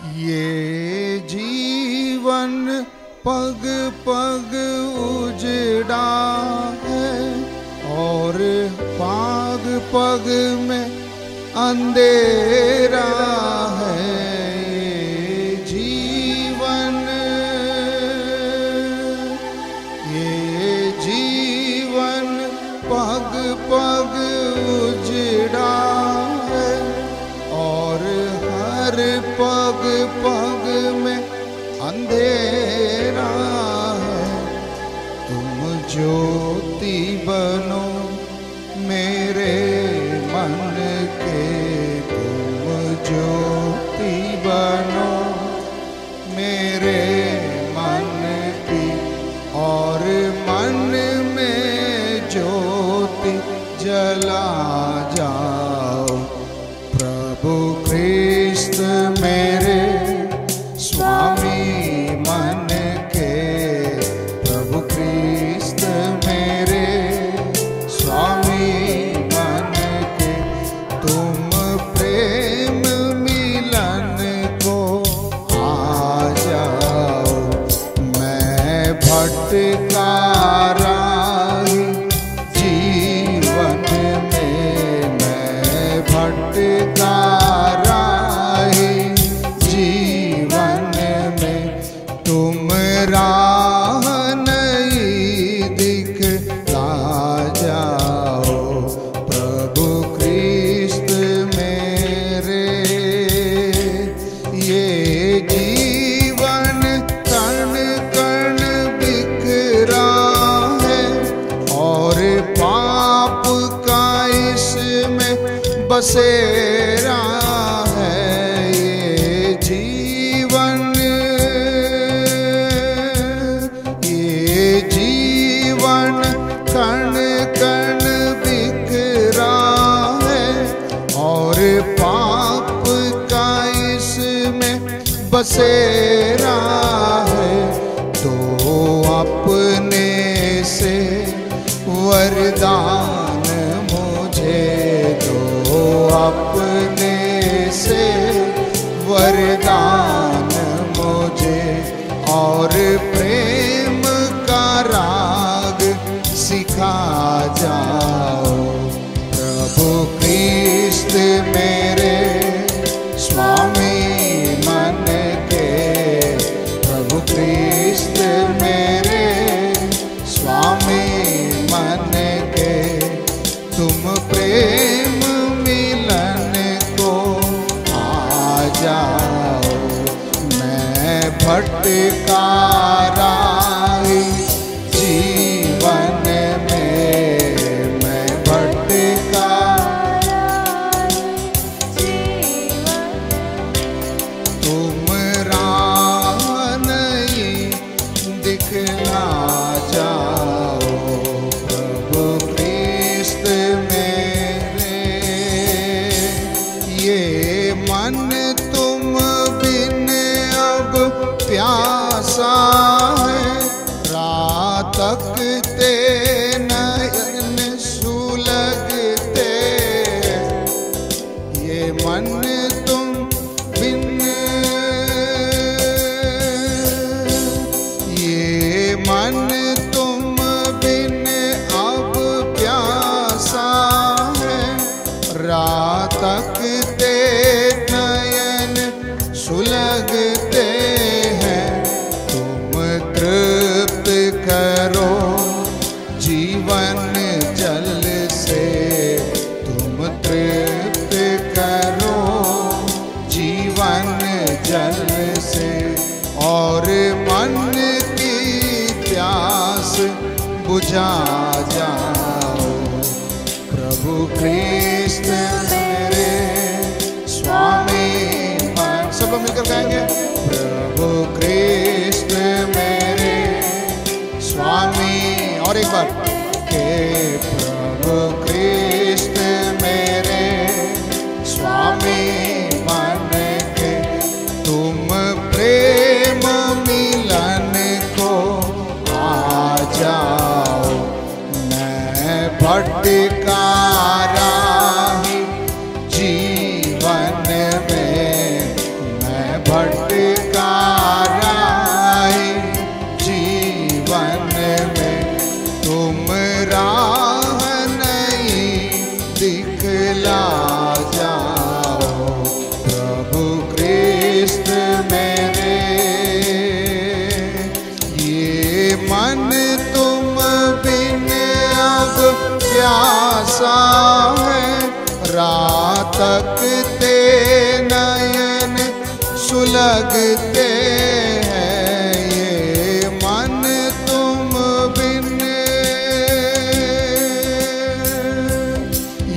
ये जीवन पग पग उजड़ा है और पग पग में अंधेरा है। ये जीवन पग पग उजड़ा है और हर पग पग में अंधेरा है। तुम ज्योति बनो मेरे मन के, तुम ज्योति बनो मेरे मन की, और मन में ज्योति जला जाओ। प्रभु ख्रिस्त मेरे स्वामी मन के, प्रभु ख्रिस्त मेरे स्वामी मन के, तुम प्रेम मिलन को आ जाओ। मैं भटका राही जीवन में, मैं भटका राही जीवन में, तुम राह नहीं दिखला जाओ। प्रभु ख्रिस्त मेरे ये जीवन कण कण बिखरा है और पाप का इसमें बसेरा है। ये जीवन कण कण बिखरा है और पाप का इसमें बसेरा है। तो अपने से वरदान मुझे दो, अपने से वरदान मुझे, और प्रेम का राग सिखा जाओ। प्रभु ख्रिस्त मेरे स्वामी मन के, प्रभु ख्रिस्त मेरे स्वामी मन के, तुम प्रेम मिलन को आ जाओ। मैं भटका राही जीवन में, मैं भटका तुम राह नहीं दिखला जाओ। प्रभु ख्रिस्त मेरे ये मन तुम बिन अब प्यासा है, रात तकते नयन सुलगते। ये मन तुम बिन, ये मन तुम बिन अब प्यासा है, रात तकते नयन सुलगते हैं। तुम तृप्त करो जीवन जल से, तुम तृप्त करो जीवन जल से, और मन की प्यास बुझा जाओ। प्रभु ख्रिस्त मेरे स्वामी मन, सब मिलकर गाएंगे। प्रभु ख्रिस्त मेरे स्वामी, और एक बार के, प्रभु ख्रिस्त मेरे स्वामी मन के, तुम प्रेम मिलन को आ जाओ। मैं भटका राही जीवन में, मैं भटका प्यासा है, रात तकते नयन सुलगते हैं, ये मन तुम बिन,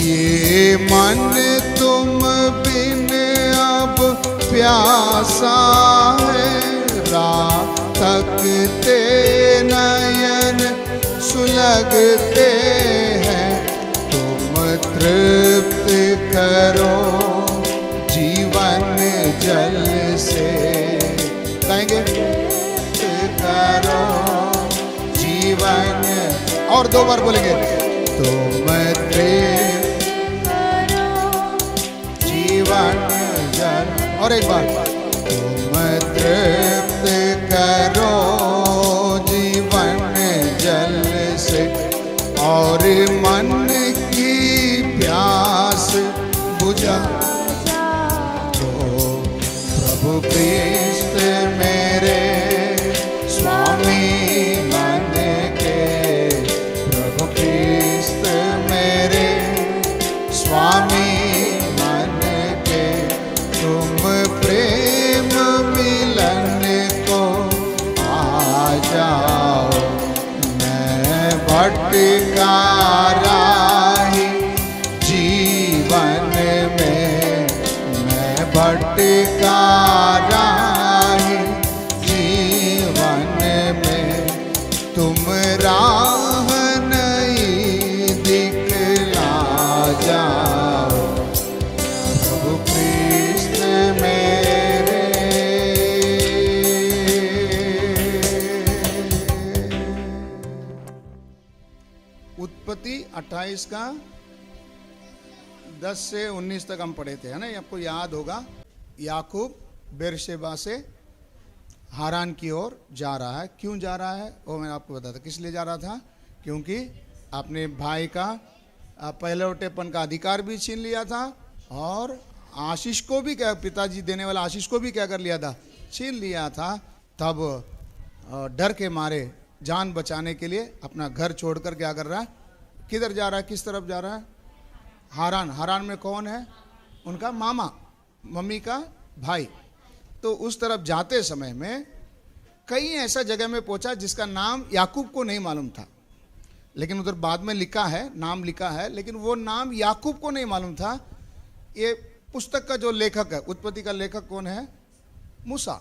ये मन तुम बिन अब प्यासा है, रात तकते नयन सुलगते हैं, तुम तृप्त करो जीवन जल से, कहेंगे तृप्त करो जीवन, और 2 बार बोलेंगे, तुम तृप्त करो जीवन जल, और एक बार, तुम तृप्त करो जीवन जल से, और मन की प्यास बुझा दो, प्रभु कृष्ण मेरे स्वामी मन के, प्रभु कृष्ण मेरे स्वामी मन के, तुम प्रेम मिलन को आ जाओ, मैं भटका राही जीवन में, मैं भटका राही जीवन में, तुम राह नहीं दिखला जाओ, प्रभु कृष्ण मेरे। उत्पत्ति 28 का 10 से 19 तक हम पढ़े थे, है ना, आपको याद होगा। याकूब बेरशेबा से हारान की ओर जा रहा है। क्यों जा रहा है वो मैंने आपको बताया था, किस लिए जा रहा था, क्योंकि अपने भाई का पहलौटेपन का अधिकार भी छीन लिया था, और आशीष को भी, क्या पिताजी देने वाला आशीष को भी क्या कर लिया था, छीन लिया था। तब डर के मारे जान बचाने के लिए अपना घर छोड़कर क्या कर रहा है, किधर जा रहा है, किस तरफ जा रहा है, हारान। हारान में कौन है, उनका मामा, मम्मी का भाई। तो उस तरफ जाते समय में कई ऐसा जगह में पहुंचा जिसका नाम याकूब को नहीं मालूम था, लेकिन उधर बाद में लिखा है, नाम लिखा है, लेकिन वो नाम याकूब को नहीं मालूम था। ये पुस्तक का जो लेखक है, उत्पत्ति का लेखक कौन है, मूसा।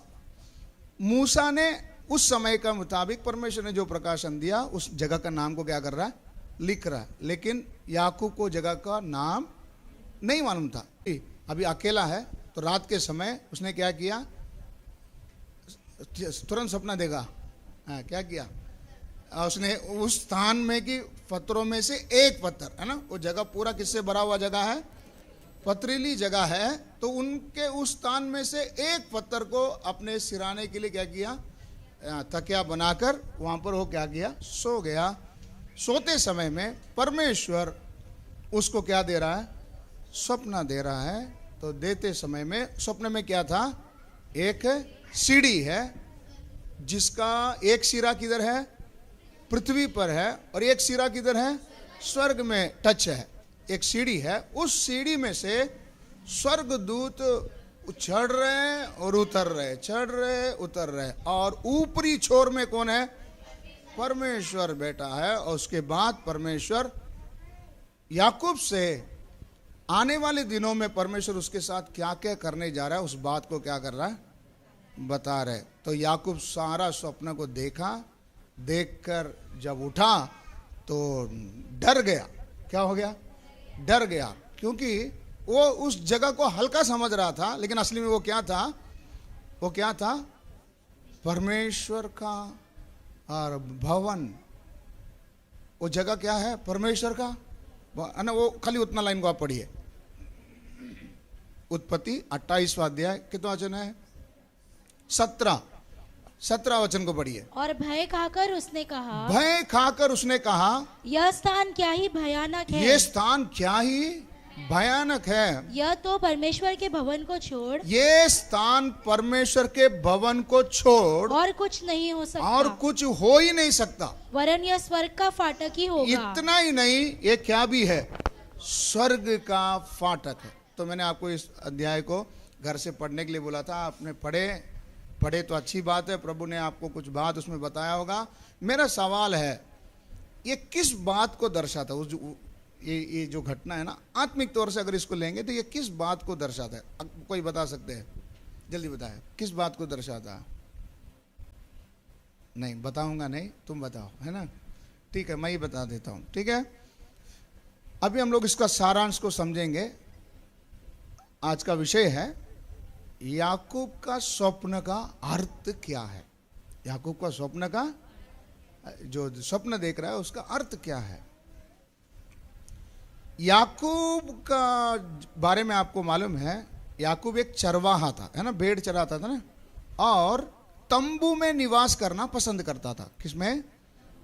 मूसा ने उस समय का मुताबिक परमेश्वर ने जो प्रकाशन दिया, उस जगह का नाम को क्या कर रहा है, लिख रहा है, लेकिन याकूब को जगह का नाम नहीं मालूम था। अभी अकेला है, तो रात के समय उसने क्या किया, तुरंत सपना देगा, हाँ, क्या किया, उसने उस स्थान में कि पत्थरों में से एक पत्थर, है ना, वो जगह पूरा किससे भरा हुआ जगह है, पथरीली जगह है, तो उनके उस स्थान में से एक पत्थर को अपने सिराने के लिए क्या किया, तकिया बनाकर वहां पर वो क्या किया, सो गया। सोते समय में परमेश्वर उसको क्या दे रहा है, स्वप्न दे रहा है। तो देते समय में स्वप्न में क्या था, एक सीढ़ी है जिसका एक सिरा किधर है, पृथ्वी पर है, और एक सिरा किधर है, स्वर्ग में टच है। एक सीढ़ी है, उस सीढ़ी में से स्वर्गदूत चढ़ रहे हैं और उतर रहे, चढ़ रहे उतर रहे, और ऊपरी छोर में कौन है, परमेश्वर बैठा है। और उसके बाद परमेश्वर याकूब से आने वाले दिनों में परमेश्वर उसके साथ क्या क्या करने जा रहा है, उस बात को क्या कर रहा है, बता रहे। तो याकूब सारा स्वप्न को देखा, देखकर जब उठा तो डर गया। क्या हो गया, डर गया, क्योंकि वो उस जगह को हल्का समझ रहा था, लेकिन असली में वो क्या था, वो क्या था, परमेश्वर का और भवन। वो जगह क्या है, परमेश्वर का, है ना। वो खाली उतना लाइन को आप पढ़िए, उत्पत्ति 28वां अध्याय, कितना वचन है, 17 वचन को पढ़िए। और भय खाकर उसने कहा, भय खाकर उसने कहा, यह स्थान क्या ही भयानक है, ये स्थान क्या ही भयानक है, यह तो परमेश्वर के भवन को छोड़, ये स्थान परमेश्वर के भवन को छोड़ और कुछ नहीं हो सकता, और कुछ हो ही नहीं सकता, वरन यह स्वर्ग का फाटक ही होगा। इतना ही नहीं, ये क्या भी है, स्वर्ग का फाटक है। तो मैंने आपको इस अध्याय को घर से पढ़ने के लिए बोला था, आपने पढ़े तो अच्छी बात है, प्रभु ने आपको कुछ बात उसमें बताया होगा। मेरा सवाल है, ये किस बात को दर्शाता है? ये जो घटना है ना, आत्मिक तौर से अगर इसको लेंगे तो ये किस बात को दर्शाता है? कोई बता सकते हैं? जल्दी बताए, किस बात को दर्शाता है? नहीं बताऊंगा, नहीं तुम बताओ, है ना? ठीक है, मैं ही बता देता हूं, ठीक है। अभी हम लोग इसका सारांश को समझेंगे। आज का विषय है याकूब का स्वप्न का अर्थ क्या है। याकूब का स्वप्न का, जो स्वप्न देख रहा है उसका अर्थ क्या है। याकूब का बारे में आपको मालूम है, याकूब एक चरवाहा था, है ना, भेड़ चराता था ना, और तंबू में निवास करना पसंद करता था। किसमें?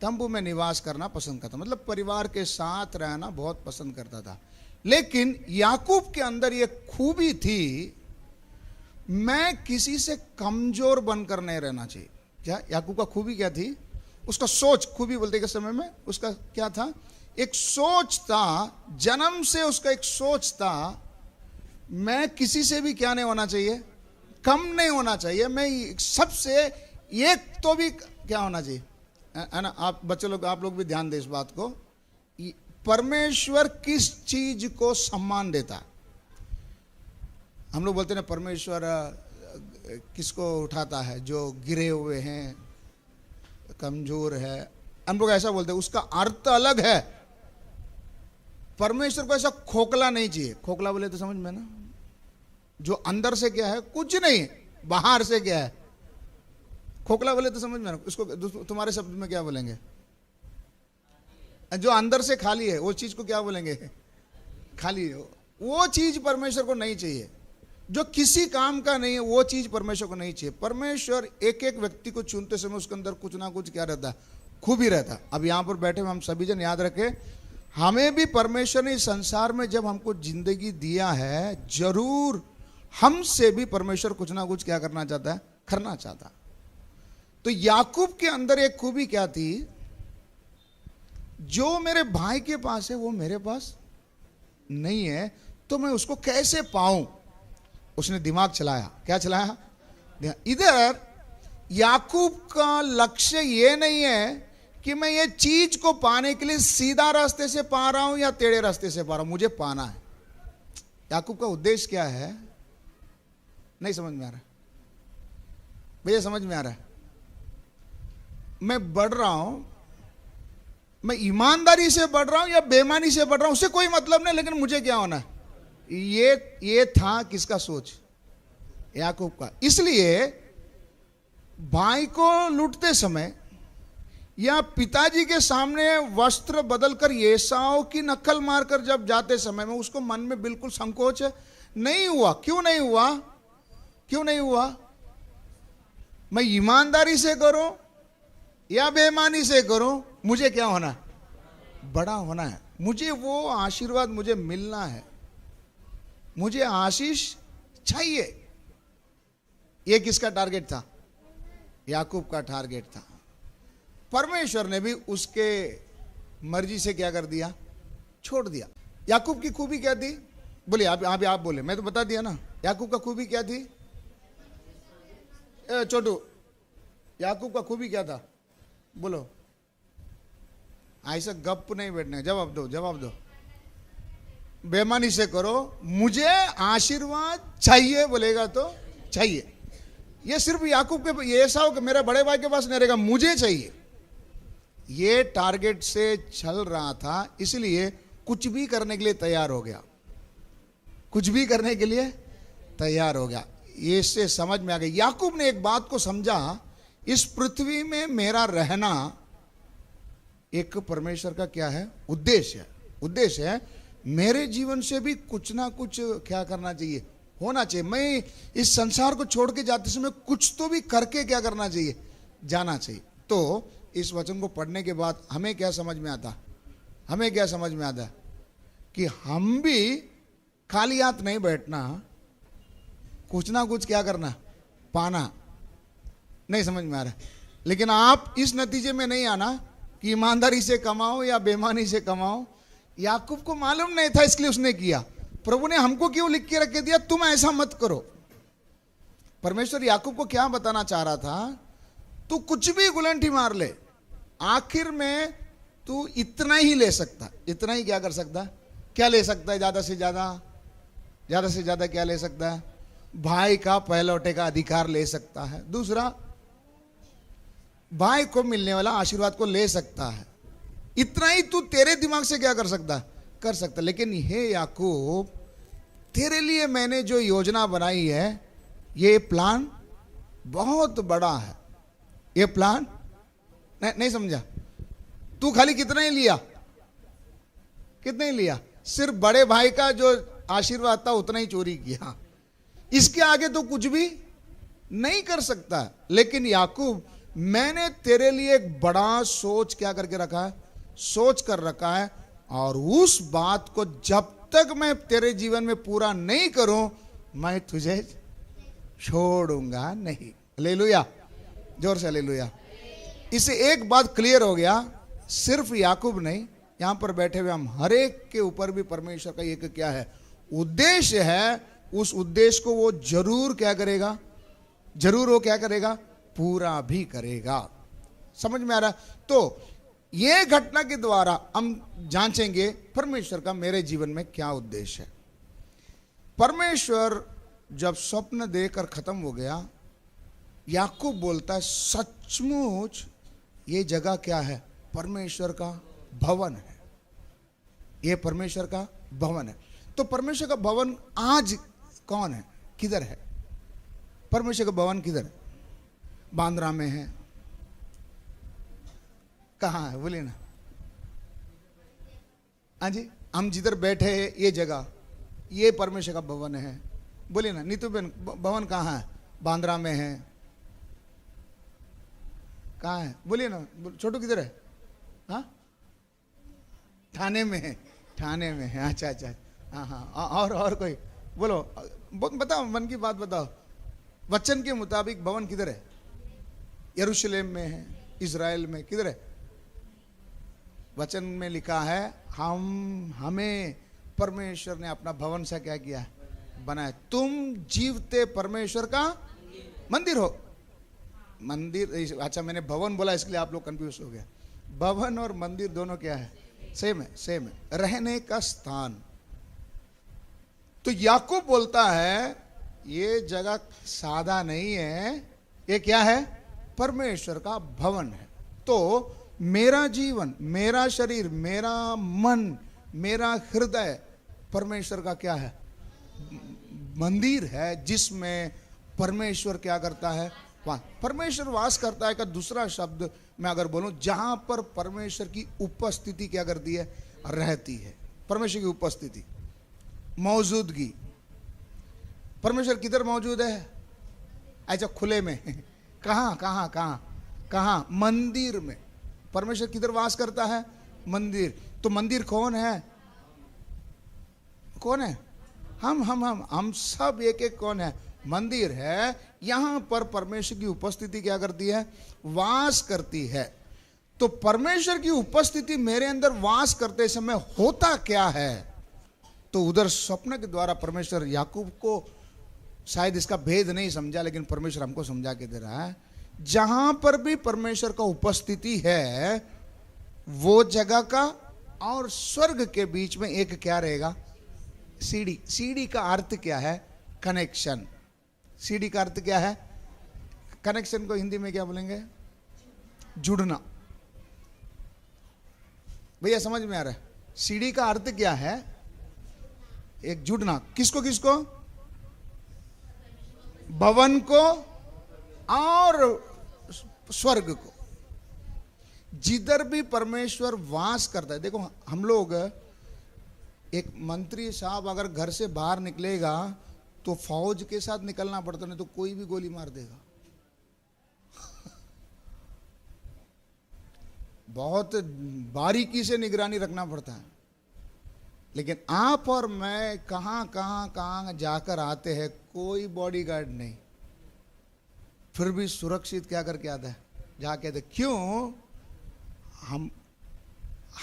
तंबू में निवास करना पसंद करता, मतलब परिवार के साथ रहना बहुत पसंद करता था। लेकिन याकूब के अंदर एक खूबी थी, मैं किसी से कमजोर बनकर नहीं रहना चाहिए। क्या याकूब का खूबी क्या थी? उसका सोच, खूबी बोलते के समय में उसका क्या था? एक सोच था, जन्म से उसका एक सोच था, मैं किसी से भी क्या नहीं होना चाहिए, कम नहीं होना चाहिए, मैं सबसे एक तो भी क्या होना चाहिए, है ना। आप बच्चे लोग, आप लोग भी ध्यान दें इस बात को। परमेश्वर किस चीज को सम्मान देता? हम लोग बोलते हैं परमेश्वर किसको उठाता है? जो गिरे हुए हैं, कमजोर है, हम लोग ऐसा बोलते हैं। उसका अर्थ अलग है। परमेश्वर को ऐसा खोखला नहीं चाहिए। खोखला बोले तो समझ में ना, जो अंदर से क्या है कुछ नहीं, बाहर से क्या है। खोखला बोले तो समझ में ना, इसको तुम्हारे शब्द में क्या बोलेंगे? जो अंदर से खाली है वो चीज को क्या बोलेंगे? खाली है। वो चीज परमेश्वर को नहीं चाहिए। जो किसी काम का नहीं है वो चीज परमेश्वर को नहीं चाहिए। परमेश्वर एक एक व्यक्ति को चुनते समय उसके अंदर कुछ ना कुछ क्या रहता है, खूबी रहता है। अब यहां पर बैठे हम सभी जन याद रखें, हमें भी परमेश्वर ने इस संसार में जब हमको जिंदगी दिया है, जरूर हमसे भी परमेश्वर कुछ ना कुछ क्या करना चाहता है, करना चाहता। तो याकूब के अंदर एक खूबी क्या थी? जो मेरे भाई के पास है वो मेरे पास नहीं है, तो मैं उसको कैसे पाऊं? उसने दिमाग चलाया। क्या चलाया? इधर याकूब का लक्ष्य ये नहीं है कि मैं ये चीज को पाने के लिए सीधा रास्ते से पा रहा हूं या टेढ़े रास्ते से पा रहा हूं, मुझे पाना है। याकूब का उद्देश्य क्या है? नहीं समझ में आ रहा भैया? समझ में आ रहा है? मैं बढ़ रहा हूं, मैं ईमानदारी से बढ़ रहा हूं या बेईमानी से बढ़ रहा हूं, उससे कोई मतलब नहीं, लेकिन मुझे क्या होना है। ये था किसका सोच? याकूब का। इसलिए भाई को लूटते समय या पिताजी के सामने वस्त्र बदलकर एसाव की नकल मारकर जब जाते समय में उसको मन में बिल्कुल संकोच नहीं हुआ। क्यों नहीं हुआ? क्यों नहीं हुआ? मैं ईमानदारी से करूं या बेईमानी से करूं, मुझे क्या होना है? बड़ा होना है। मुझे वो आशीर्वाद मुझे मिलना है, मुझे आशीष चाहिए। ये किसका टारगेट था? याकूब का टारगेट था। परमेश्वर ने भी उसके मर्जी से क्या कर दिया? छोड़ दिया। याकूब की खूबी क्या थी? बोलिए आप बोले, मैं तो बता दिया ना। याकूब का खूबी क्या थी? छोटू, याकूब का खूबी क्या था? बोलो। ऐसा गप नहीं बैठना है, जवाब दो, जवाब दो। बेईमानी से करो, मुझे आशीर्वाद चाहिए बोलेगा तो चाहिए। ये सिर्फ याकूब के, ये एसाव के, मेरे बड़े भाई के पास नहीं रहेगा, मुझे चाहिए। ये टारगेट से चल रहा था, इसलिए कुछ भी करने के लिए तैयार हो गया। कुछ भी करने के लिए तैयार हो गया। ये इससे समझ में आ गया। याकूब ने एक बात को समझा, इस पृथ्वी में मेरा रहना एक परमेश्वर का क्या है? उद्देश्य है। उद्देश्य है मेरे जीवन से भी कुछ ना कुछ क्या करना चाहिए, होना चाहिए। मैं इस संसार को छोड़ के जाते समय कुछ तो भी करके क्या करना चाहिए, जाना चाहिए। तो इस वचन को पढ़ने के बाद हमें क्या समझ में आता? हमें क्या समझ में आता? कि हम भी खाली हाथ नहीं बैठना, कुछ ना कुछ क्या करना, पाना। नहीं समझ में आ रहा? लेकिन आप इस नतीजे में नहीं आना कि ईमानदारी से कमाओ या बेईमानी से कमाओ याकूब को मालूम नहीं था, इसलिए उसने किया। प्रभु ने हमको क्यों लिख के रख के दिया, तुम ऐसा मत करो। परमेश्वर याकूब को क्या बताना चाह रहा था, तू कुछ भी गुलंठी मार ले, आखिर में तू इतना ही ले सकता। इतना ही क्या कर सकता, क्या ले सकता है? ज्यादा से ज्यादा क्या ले सकता है? भाई का पहलौठे का अधिकार ले सकता है। दूसरा, भाई को मिलने वाला आशीर्वाद को ले सकता है। इतना ही तू तेरे दिमाग से क्या कर सकता। लेकिन हे याकूब, तेरे लिए मैंने जो योजना बनाई है, ये प्लान बहुत बड़ा है। ये प्लान नहीं समझा? तू खाली कितना ही लिया, सिर्फ बड़े भाई का जो आशीर्वाद था उतना ही चोरी किया। इसके आगे तो कुछ भी नहीं कर सकता। लेकिन याकूब, मैंने तेरे लिए एक बड़ा सोच क्या करके रखा है, सोच कर रखा है, और उस बात को जब तक मैं तेरे जीवन में पूरा नहीं करूं, मैं तुझे छोड़ूंगा नहीं। हालेलुया, जोर से हालेलुया। इससे एक बात क्लियर हो गया, सिर्फ याकूब नहीं, यहां पर बैठे हुए हम हर एक के ऊपर भी परमेश्वर का एक क्या है, उद्देश्य है। उस उद्देश्य को वो जरूर क्या करेगा, जरूर वो क्या करेगा, पूरा भी करेगा। समझ में आ रहा? तो ये घटना के द्वारा हम जांचेंगे परमेश्वर का मेरे जीवन में क्या उद्देश्य है। परमेश्वर जब स्वप्न देकर खत्म हो गया, याकूब बोलता है, सचमुच ये जगह क्या है, परमेश्वर का भवन है। ये परमेश्वर का भवन है। तो परमेश्वर का भवन आज कौन है, किधर है? परमेश्वर का भवन किधर है? बांद्रा में है? कहाँ है, बोलिए ना। हाँ जी, हम जिधर बैठे हैं ये जगह, ये परमेश्वर का भवन है। बोलिए ना। नीतू बहन, भवन कहाँ है? बांद्रा में है? कहाँ है, बोलिए ना। छोटू किधर है? हाँ, थाने में है। थाने में है, अच्छा। हाँ। और कोई बोलो, बताओ, मन की बात बताओ। वचन के मुताबिक भवन किधर है? यरूशलेम में है, इज़राइल में, किधर है? वचन में लिखा है, हमें परमेश्वर ने अपना भवन से क्या किया है, बनाया। तुम जीवते परमेश्वर का मंदिर हो। मंदिर, अच्छा मैंने भवन बोला इसलिए आप लोग कंफ्यूज हो गया। भवन और मंदिर दोनों क्या है, सेम है, रहने का स्थान। तो याकूब बोलता है, ये जगह सादा नहीं है, ये क्या है, परमेश्वर का भवन है। तो मेरा जीवन, मेरा शरीर, मेरा मन, मेरा हृदय परमेश्वर का क्या है, मंदिर है, जिसमें परमेश्वर क्या करता है, परमेश्वर वास करता है। का दूसरा शब्द मैं अगर बोलूं, जहां पर परमेश्वर की उपस्थिति क्या करती है, रहती है। परमेश्वर की उपस्थिति, मौजूदगी। परमेश्वर किधर मौजूद है? ऐसा खुले में। कहां? मंदिर में। परमेश्वर किधर वास करता है? मंदिर। तो मंदिर कौन है? हम सब एक कौन है, मंदिर है। यहां पर परमेश्वर की उपस्थिति क्या करती है, वास करती है। तो परमेश्वर की उपस्थिति मेरे अंदर वास करते समय होता क्या है? तो उधर स्वप्न के द्वारा परमेश्वर याकूब को शायद इसका भेद नहीं समझा, लेकिन परमेश्वर हमको समझा के दे रहा है। जहां पर भी परमेश्वर का उपस्थिति है, वो जगह का और स्वर्ग के बीच में एक क्या रहेगा, सीढ़ी। सीढ़ी का अर्थ क्या है, कनेक्शन। सीढ़ी का अर्थ क्या है, कनेक्शन को हिंदी में क्या बोलेंगे, जुड़ना। भैया समझ में आ रहा है? सीढ़ी का अर्थ क्या है, एक जुड़ना। किसको किसको, भवन को और स्वर्ग को। जिधर भी परमेश्वर वास करता है। देखो हम लोग, एक मंत्री साहब अगर घर से बाहर निकलेगा तो फौज के साथ निकलना पड़ता, नहीं तो कोई भी गोली मार देगा। बहुत बारीकी से निगरानी रखना पड़ता है। लेकिन आप और मैं कहां जाकर आते हैं, कोई बॉडीगार्ड नहीं, फिर भी सुरक्षित क्या करके आता है, जाके आते। क्यों?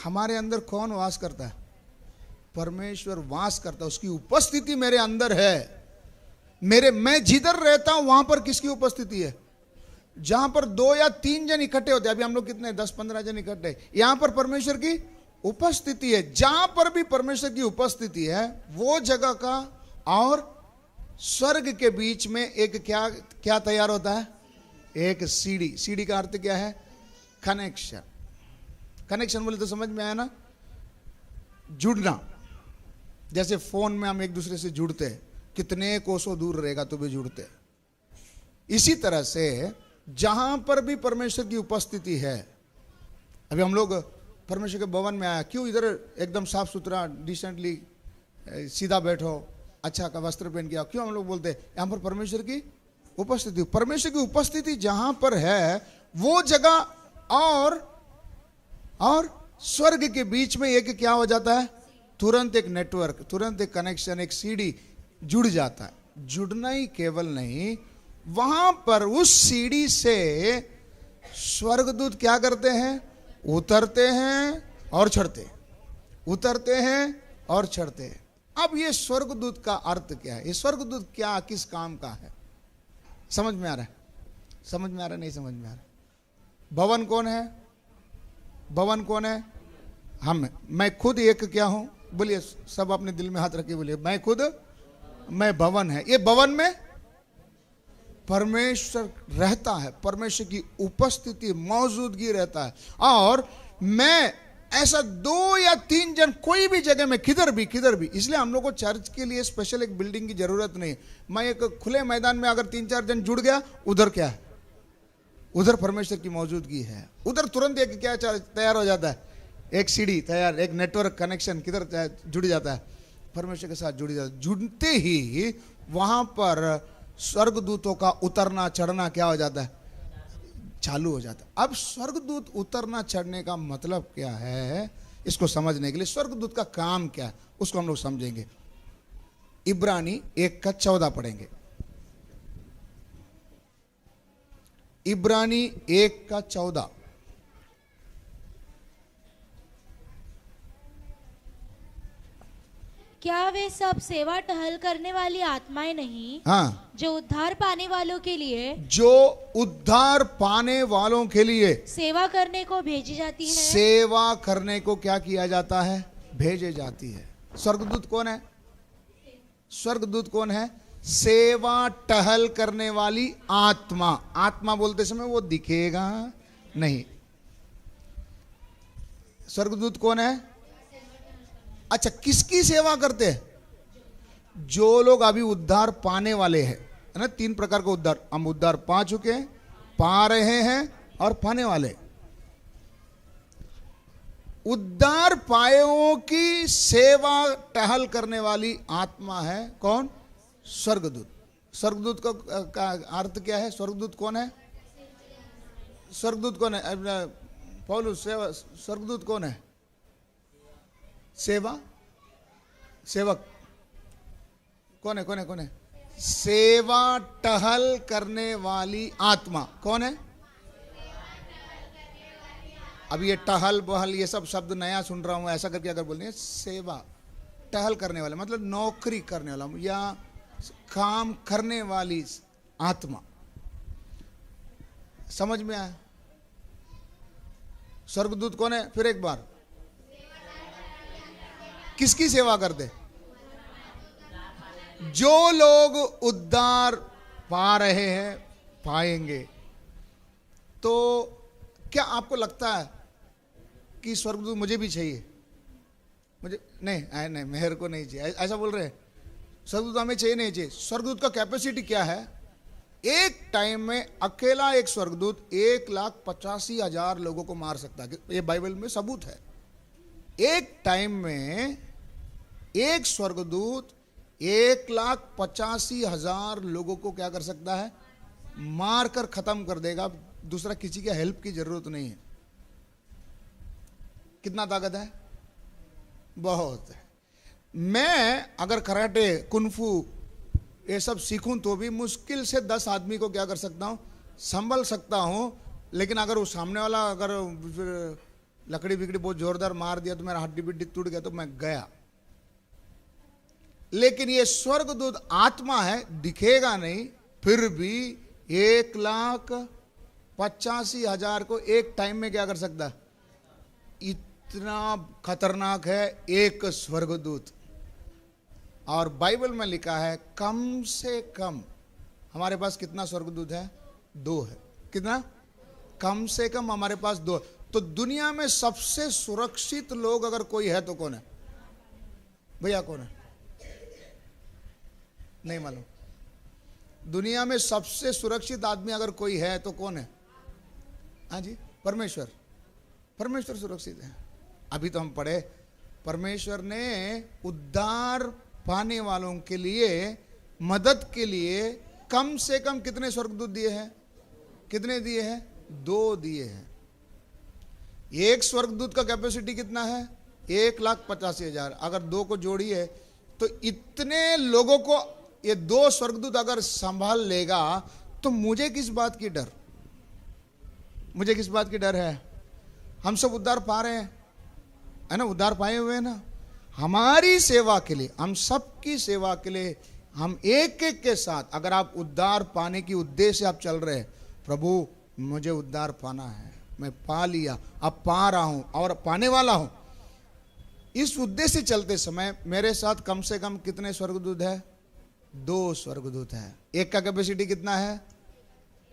हमारे अंदर कौन वास करता है, परमेश्वर वास करता है, उसकी उपस्थिति मेरे अंदर है। मैं जिधर रहता हूं वहां पर किसकी उपस्थिति है? जहां पर 2 या 3 जन इकट्ठे होते हैं, अभी हम लोग कितने 10-15 जन इकट्ठे, यहां पर परमेश्वर की उपस्थिति है। जहां पर भी परमेश्वर की उपस्थिति है वो जगह का और स्वर्ग के बीच में एक क्या तैयार होता है? एक सीढ़ी। सीढ़ी का अर्थ क्या है? कनेक्शन। कनेक्शन बोले तो समझ में आया ना? जुड़ना। जैसे फोन में हम एक दूसरे से जुड़ते हैं, कितने कोसों दूर रहेगा तो भी जुड़ते हैं। इसी तरह से जहां पर भी परमेश्वर की उपस्थिति है, अभी हम लोग परमेश्वर के भवन में आया, क्यों इधर एकदम साफ सुथरा डिसेंटली सीधा बैठो, अच्छा का वस्त्र पहन के आओ, क्यों हम लोग बोलते हैं? यहां पर परमेश्वर की उपस्थिति। परमेश्वर की उपस्थिति जहां पर है वो जगह और स्वर्ग के बीच में एक क्या हो जाता है? तुरंत एक नेटवर्क, तुरंत एक कनेक्शन, एक सीढ़ी जुड़ जाता है। जुड़ना ही केवल नहीं, वहां पर उस सीढ़ी से स्वर्गदूत क्या करते हैं? उतरते हैं और चढ़ते हैं, उतरते हैं और चढ़ते हैं। अब ये स्वर्गदूत का अर्थ क्या है? ये स्वर्गदूत क्या किस काम का है? समझ में आ रहा है? समझ में आ रहा है? नहीं समझ में आ रहा? भवन कौन है? भवन कौन है? हम। मैं खुद एक क्या हूं? बोलिए, सब अपने दिल में हाथ रखिए, बोलिए मैं भवन है। ये भवन में परमेश्वर रहता है, परमेश्वर की उपस्थिति मौजूदगी रहता है। और मैं ऐसा 2 या 3 जन कोई भी जगह में किधर भी, इसलिए हम लोग को चर्च के लिए स्पेशल एक बिल्डिंग की जरूरत नहीं। मैं एक खुले मैदान में अगर 3-4 जन जुड़ गया, उधर क्या है? उधर परमेश्वर की मौजूदगी है। उधर तुरंत एक क्या तैयार हो जाता है? एक सीढ़ी तैयार, एक नेटवर्क कनेक्शन किधर जुड़ जाता है? परमेश्वर के साथ जुड़ जाता है। जुड़ते ही वहां पर स्वर्गदूतों का उतरना चढ़ना क्या हो जाता है? चालू हो जाता है। अब स्वर्गदूत उतरना चढ़ने का मतलब क्या है, इसको समझने के लिए स्वर्गदूत का काम क्या है उसको हम लोग समझेंगे। इब्रानी 1:14 पढ़ेंगे। इब्रानी 1:14। क्या वे सब सेवा टहल करने वाली आत्माएं नहीं? हाँ, जो उद्धार पाने वालों के लिए, जो उद्धार पाने वालों के लिए सेवा करने को भेजी जाती है। सेवा करने को क्या किया जाता है? भेजे जाती है। स्वर्गदूत कौन है? स्वर्गदूत कौन है? सेवा टहल करने वाली आत्मा। आत्मा बोलते समय वो दिखेगा नहीं। स्वर्गदूत कौन है? अच्छा, किसकी सेवा करते हैं? जो लोग अभी उद्धार पाने वाले हैं, है ना? 3 प्रकार का उद्धार, हम उद्धार पा चुके हैं, पा रहे हैं और पाने वाले। उद्धार पायों की सेवा टहल करने वाली आत्मा है कौन? स्वर्गदूत। स्वर्गदूत का अर्थ क्या है? स्वर्गदूत कौन है? स्वर्गदूत कौन है? पौलुस स्वर्गदूत कौन है? सेवक कौन है? सेवा टहल करने वाली आत्मा कौन है? अब ये टहल बहल ये सब शब्द नया सुन रहा हूं, ऐसा करके अगर बोलते हैं सेवा टहल करने वाला मतलब नौकरी करने वाला या काम करने वाली आत्मा। समझ में आया? स्वर्गदूत कौन है? फिर एक बार, किसकी सेवा करते? जो लोग उद्धार पा रहे हैं, पाएंगे। तो क्या आपको लगता है कि स्वर्गदूत मुझे भी चाहिए? मुझे नहीं, मेहर को नहीं चाहिए, ऐसा बोल रहे हैं? स्वर्गदूत हमें चाहिए नहीं चाहिए? स्वर्गदूत का कैपेसिटी क्या है? एक टाइम में अकेला एक स्वर्गदूत 1,85,000 लोगों को मार सकता है। ये बाइबल में सबूत है। एक टाइम में एक स्वर्गदूत 1,85,000 लोगों को क्या कर सकता है? मार कर खत्म कर देगा। दूसरा किसी के हेल्प की जरूरत नहीं है। कितना ताकत है? बहुत है। मैं अगर कराटे, कुंफू ये सब सीखूं तो भी मुश्किल से 10 आदमी को क्या कर सकता हूं? संभल सकता हूं। लेकिन अगर वो सामने वाला अगर लकड़ी बिकड़ी बहुत जोरदार मार दिया तो मेरा हड्डी बिड्डी टूट गया तो मैं गया। लेकिन ये स्वर्गदूत आत्मा है, दिखेगा नहीं, फिर भी 1,85,000 को एक टाइम में क्या कर सकता है? इतना खतरनाक है एक स्वर्गदूत। और बाइबल में लिखा है कम से कम हमारे पास कितना स्वर्गदूत है? 2 है। कितना? कम से कम हमारे पास 2। तो दुनिया में सबसे सुरक्षित लोग अगर कोई है तो कौन है भैया? कौन है? नहीं मालूम। दुनिया में सबसे सुरक्षित आदमी अगर कोई है तो कौन है? हाँ जी, परमेश्वर। परमेश्वर सुरक्षित है। अभी तो हम पढ़े परमेश्वर ने उद्धार पाने वालों के लिए मदद के लिए कम से कम कितने स्वर्गदूत दिए हैं? कितने दिए हैं? 2 दिए हैं। एक स्वर्गदूत का कैपेसिटी कितना है? 1,85,000। अगर 2 को जोड़िए तो इतने लोगों को ये 2 स्वर्गदूत अगर संभाल लेगा तो मुझे किस बात की डर? मुझे किस बात की डर है? हम सब उद्धार पा रहे हैं, है ना? उद्धार पाए हुए हैं ना? हमारी सेवा के लिए, हम सबकी सेवा के लिए, हम एक एक के साथ, अगर आप उद्धार पाने की उद्देश्य से आप चल रहे हैं, प्रभु मुझे उद्धार पाना है, मैं पा लिया, अब पा रहा हूं और पाने वाला हूं, इस उद्देश्य से चलते समय मेरे साथ कम से कम कितने स्वर्गदूत है? 2 स्वर्गदूत है। एक का कैपेसिटी कितना है?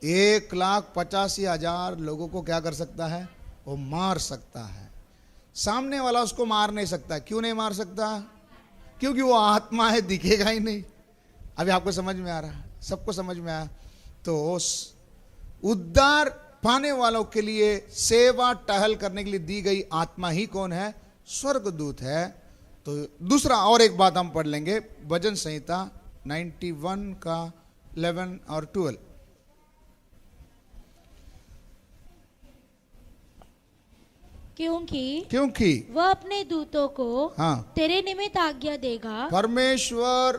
1,85,000 लोगों को क्या कर सकता है? वो मार सकता है। सामने वाला उसको मार नहीं सकता। क्यों नहीं मार सकता? क्योंकि वो आत्मा है, दिखेगा ही नहीं। अभी आपको समझ में आ रहा है? सबको समझ में आया? तो उद्धार पाने वालों के लिए सेवा टहल करने के लिए दी गई आत्मा ही कौन है? स्वर्गदूत है। तो दूसरा और एक बात हम पढ़ लेंगे, भजन संहिता 91 का 11 और 12। क्योंकि वह अपने दूतों को हाँ, तेरे निमित्त आज्ञा देगा। परमेश्वर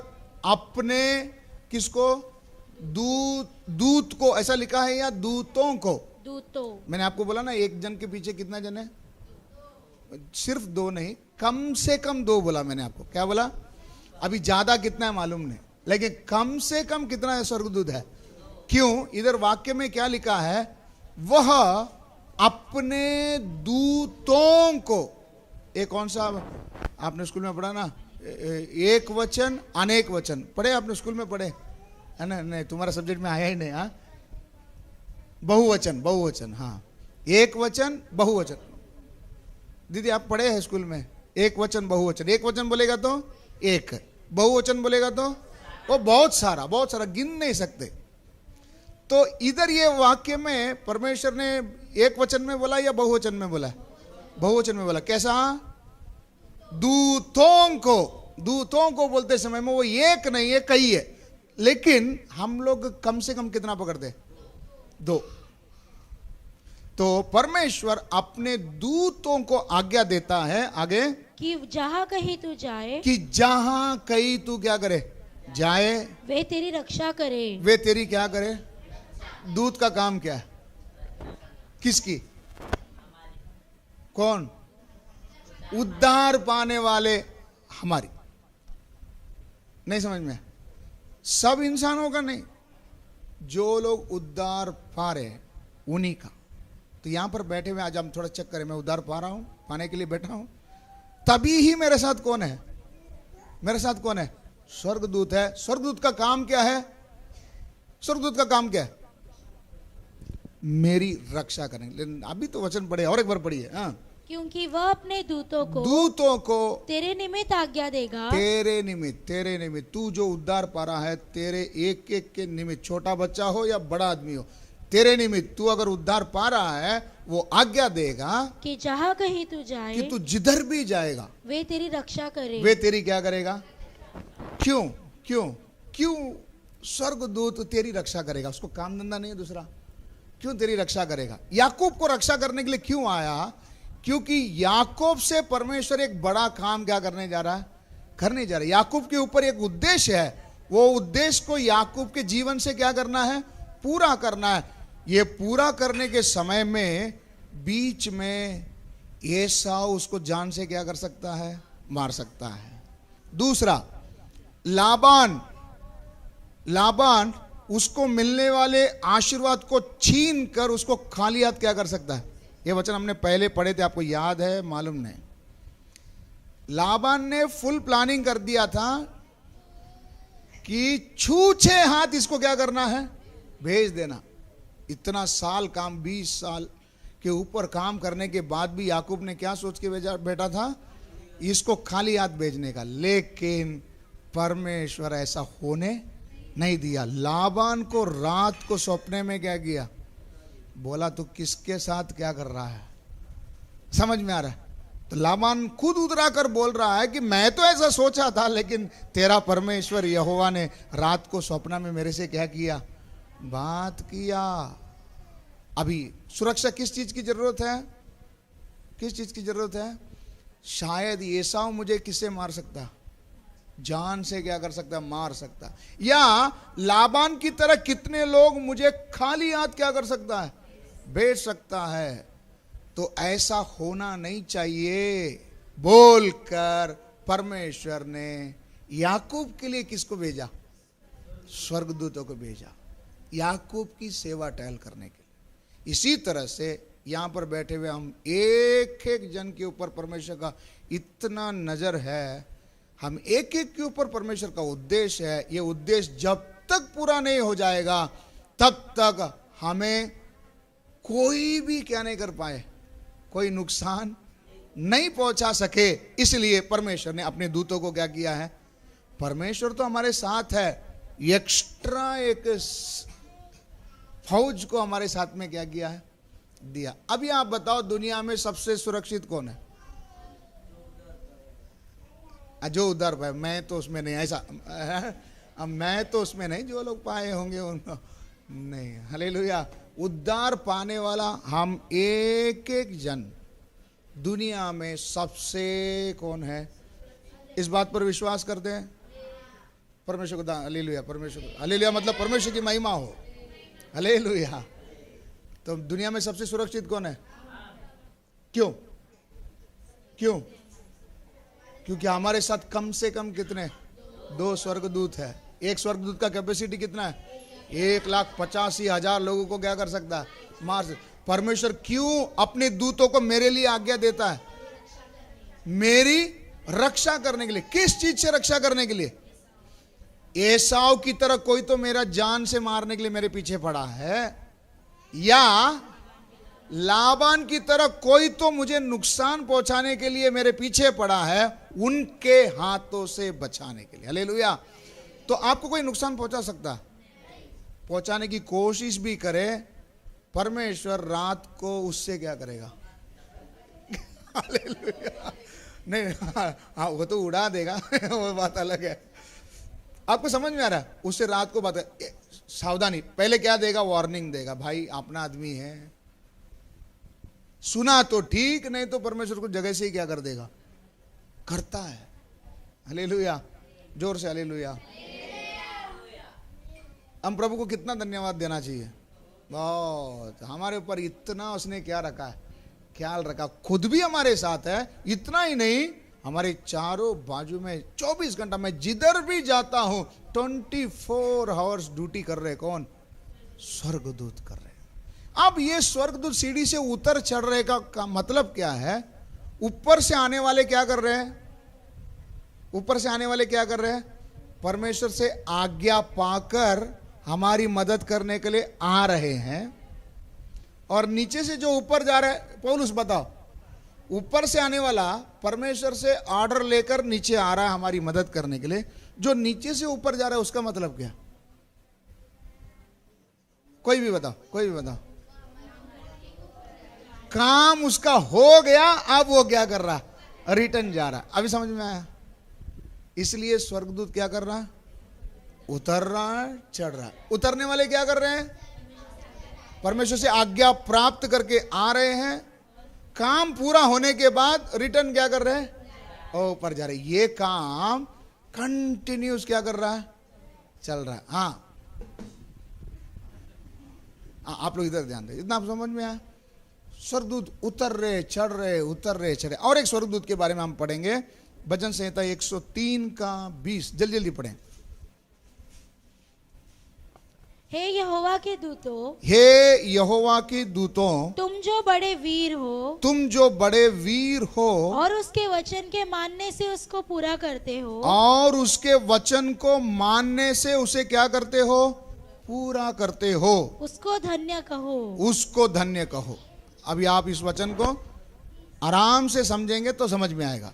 अपने किसको? दूत को, ऐसा लिखा है, या दूतों को? दूतों। मैंने आपको बोला ना, एक जन के पीछे कितना जन है? सिर्फ 2 नहीं, कम से कम 2 बोला मैंने आपको। क्या बोला? अभी ज्यादा कितना है मालूम नहीं, लेकिन कम से कम कितना है स्वर्गदूत है? क्यों? इधर वाक्य में क्या लिखा है? वह अपने दूतों को, एक कौन सा आपने स्कूल में पढ़ा ना, एक वचन अनेक वचन पढ़े आपने स्कूल में? पढ़े है ना? नहीं, तुम्हारा सब्जेक्ट में आया ही नहीं। हाँ, बहुवचन, बहुवचन। हाँ, एक वचन बहुवचन। दीदी आप पढ़े हैं स्कूल में? एक वचन बहुवचन। एक वचन बोलेगा तो एक, बहुवचन बोलेगा तो वो बहुत सारा, बहुत सारा, गिन नहीं सकते। तो इधर ये वाक्य में परमेश्वर ने एक वचन में बोला या बहुवचन में बोला? बहुवचन में बोला। कैसा? दूतों को। दूतों को बोलते समय में वो एक नहीं है, कई है, लेकिन हम लोग कम से कम कितना पकड़ते? 2। तो परमेश्वर अपने दूतों को आज्ञा देता है आगे कि जहां कहीं तू जाए, कि जहां कहीं तू क्या करे? जाए, वे तेरी रक्षा करे। वे तेरी क्या करे? दूत का काम क्या है? किसकी? कौन? उद्धार पाने वाले हमारी। नहीं समझ में? सब इंसानों का नहीं, जो लोग उद्धार पा रहे हैं उन्हीं का। तो यहां पर बैठे हुए आज हम थोड़ा चेक करें, मैं उद्धार पा रहा हूं, पाने के लिए बैठा हूं, तभी ही मेरे साथ कौन है? मेरे साथ कौन है? स्वर्गदूत है। स्वर्गदूत का काम क्या है? स्वर्गदूत का काम क्या है? मेरी रक्षा करेंगे। लेकिन अभी तो वचन पढ़े, और एक बार पढ़िए। हाँ, क्योंकि वह अपने दूतों को तेरे निमित्त आज्ञा देगा। तेरे निमित्त, तेरे निमित्त, तू जो उद्धार पा रहा है, तेरे एक एक के निमित्त, छोटा बच्चा हो या बड़ा आदमी हो, तेरे निमित्त तू अगर उद्धार पा रहा है, वो आज्ञा देगा कि जहां कहीं तू जाए, कि तू जिधर भी जाएगा, वे तेरी रक्षा करे। वे तेरी क्या करेगा? क्यों? क्यों? क्यों स्वर्गदूत तेरी रक्षा करेगा? उसको काम धंधा नहीं है दूसरा? क्यों तेरी रक्षा करेगा? याकूब को रक्षा करने के लिए क्यों आया? क्योंकि याकूब से परमेश्वर एक बड़ा काम क्या करने जा रहा है? करने जा रहा है। याकूब के ऊपर एक उद्देश्य है, वो उद्देश्य को याकूब के जीवन से क्या करना है? पूरा करना है। ये पूरा करने के समय में बीच में एसाव उसको जान से क्या कर सकता है? मार सकता है। दूसरा, लाबान उसको मिलने वाले आशीर्वाद को छीन कर उसको खाली हाथ क्या कर सकता है? ये वचन हमने पहले पढ़े थे, आपको याद है मालूम नहीं? लाबान ने फुल प्लानिंग कर दिया था कि छूछे हाथ इसको क्या करना है? भेज देना। इतना साल काम, 20 साल के ऊपर काम करने के बाद भी याकूब ने क्या सोच के बैठा था? इसको खाली हाथ भेजने का। लेकिन परमेश्वर ऐसा होने नहीं दिया। लाबान को रात को सपने में क्या किया? बोला तू किसके साथ क्या कर रहा है? समझ में आ रहा है? तो लाबान खुद उतरा कर बोल रहा है कि मैं तो ऐसा सोचा था, लेकिन तेरा परमेश्वर यहोवा ने रात को सपना में मेरे से क्या किया? बात किया। अभी सुरक्षा किस चीज की जरूरत है? किस चीज की जरूरत है? शायद एसाव मुझे किससे मार सकता? जान से क्या कर सकता? मार सकता। या लाबान की तरह कितने लोग मुझे खाली हाथ क्या कर सकता है? भेज सकता है। तो ऐसा होना नहीं चाहिए बोलकर परमेश्वर ने याकूब के लिए किसको भेजा? स्वर्गदूतों को भेजा, याकूब की सेवा टहल करने के लिए। इसी तरह से यहां पर बैठे हुए हम एक एक जन के ऊपर परमेश्वर का इतना नजर है। हम एक एक के ऊपर परमेश्वर का उद्देश्य है। यह उद्देश्य जब तक पूरा नहीं हो जाएगा तब तक हमें कोई भी क्या नहीं कर पाए, कोई नुकसान नहीं पहुंचा सके। इसलिए परमेश्वर ने अपने दूतों को क्या किया है? परमेश्वर तो हमारे साथ है, एक्स्ट्रा एक फौज को हमारे साथ में क्या किया है? दिया। अभी आप बताओ दुनिया में सबसे सुरक्षित कौन है? जो उद्धार पाए। मैं तो उसमें नहीं, ऐसा मैं तो उसमें नहीं, जो लोग पाए होंगे उनको नहीं। हालेलुया। उद्धार पाने वाला हम एक एक जन दुनिया में सबसे कौन है? इस बात पर विश्वास करते हैं? परमेश्वर को हालेलुया, परमेश्वर को हालेलुया, मतलब परमेश्वर की महिमा हो। हालेलुया। तो दुनिया में सबसे सुरक्षित कौन है? क्यों? क्यों? क्योंकि हमारे साथ कम से कम कितने? 2 स्वर्गदूत है। एक स्वर्गदूत का कैपेसिटी कितना है? 1,85,000 लोगों को क्या कर सकता है? मार सकता। परमेश्वर क्यों अपने दूतों को मेरे लिए आज्ञा देता है? मेरी रक्षा करने के लिए। किस चीज से रक्षा करने के लिए? एसाव की तरह कोई तो मेरा जान से मारने के लिए मेरे पीछे पड़ा है, या लाबान की तरह कोई तो मुझे नुकसान पहुंचाने के लिए मेरे पीछे पड़ा है, उनके हाथों से बचाने के लिए। हालेलुया। तो आपको कोई नुकसान पहुंचा सकता है? पहुंचाने की कोशिश भी करे, परमेश्वर रात को उससे क्या करेगा? हालेलुया। नहीं, हाँ वो तो उड़ा देगा वो बात अलग है। आपको समझ में आ रहा है? उससे रात को बात सावधानी। पहले क्या देगा? वार्निंग देगा, भाई अपना आदमी है, सुना तो ठीक, नहीं तो परमेश्वर को जगह से ही क्या कर देगा? करता है। हालेलुया। जोर से हालेलुया। हम प्रभु को कितना धन्यवाद देना चाहिए। बहुत, हमारे ऊपर इतना उसने क्या रखा है? ख्याल रखा। खुद भी हमारे साथ है। इतना ही नहीं, हमारे चारों बाजू में 24 घंटा में जिधर भी जाता हूं 24 आवर्स ड्यूटी कर रहे। कौन? स्वर्गदूत कर रहे। अब ये स्वर्गदूत सीढ़ी से उतर चढ़ रहे का मतलब क्या है? ऊपर से आने वाले क्या कर रहे हैं? ऊपर से आने वाले क्या कर रहे हैं? परमेश्वर से आज्ञा पाकर हमारी मदद करने के लिए आ रहे हैं। और नीचे से जो ऊपर जा रहा है, पौलुस बताओ, ऊपर से आने वाला परमेश्वर से ऑर्डर लेकर नीचे आ रहा है हमारी मदद करने के लिए। जो नीचे से ऊपर जा रहा है उसका मतलब क्या? कोई भी बताओ, कोई भी बताओ। काम उसका हो गया, अब वो क्या कर रहा? रिटर्न जा रहा। अभी समझ में आया? इसलिए स्वर्गदूत क्या कर रहा है? उतर रहा है, चढ़ रहा है। उतरने वाले क्या कर रहे हैं? परमेश्वर से आज्ञा प्राप्त करके आ रहे हैं। काम पूरा होने के बाद रिटर्न क्या कर रहे हैं? ऊपर जा रहे। ये काम कंटिन्यूस क्या कर रहा है? चल रहा है। हाँ, आप लोग इधर ध्यान दें। इतना आप समझ में आया? स्वर्गदूत उतर रहे, चढ़ रहे, उतर रहे, चढ़ रहे। और एक स्वर्गदूत के बारे में हम पढ़ेंगे भजन संहिता 103 का 20, जल्दी जल्दी पढ़ें। हे यहोवा के दूतों, हे यहोवा के दूतों, तुम जो बड़े वीर हो, तुम जो बड़े वीर हो और उसके वचन के मानने से उसको पूरा करते हो, और उसके वचन को मानने से उसे क्या करते हो? पूरा करते हो, उसको धन्य कहो। उसको धन्य कहो। अभी आप इस वचन को आराम से समझेंगे तो समझ में आएगा।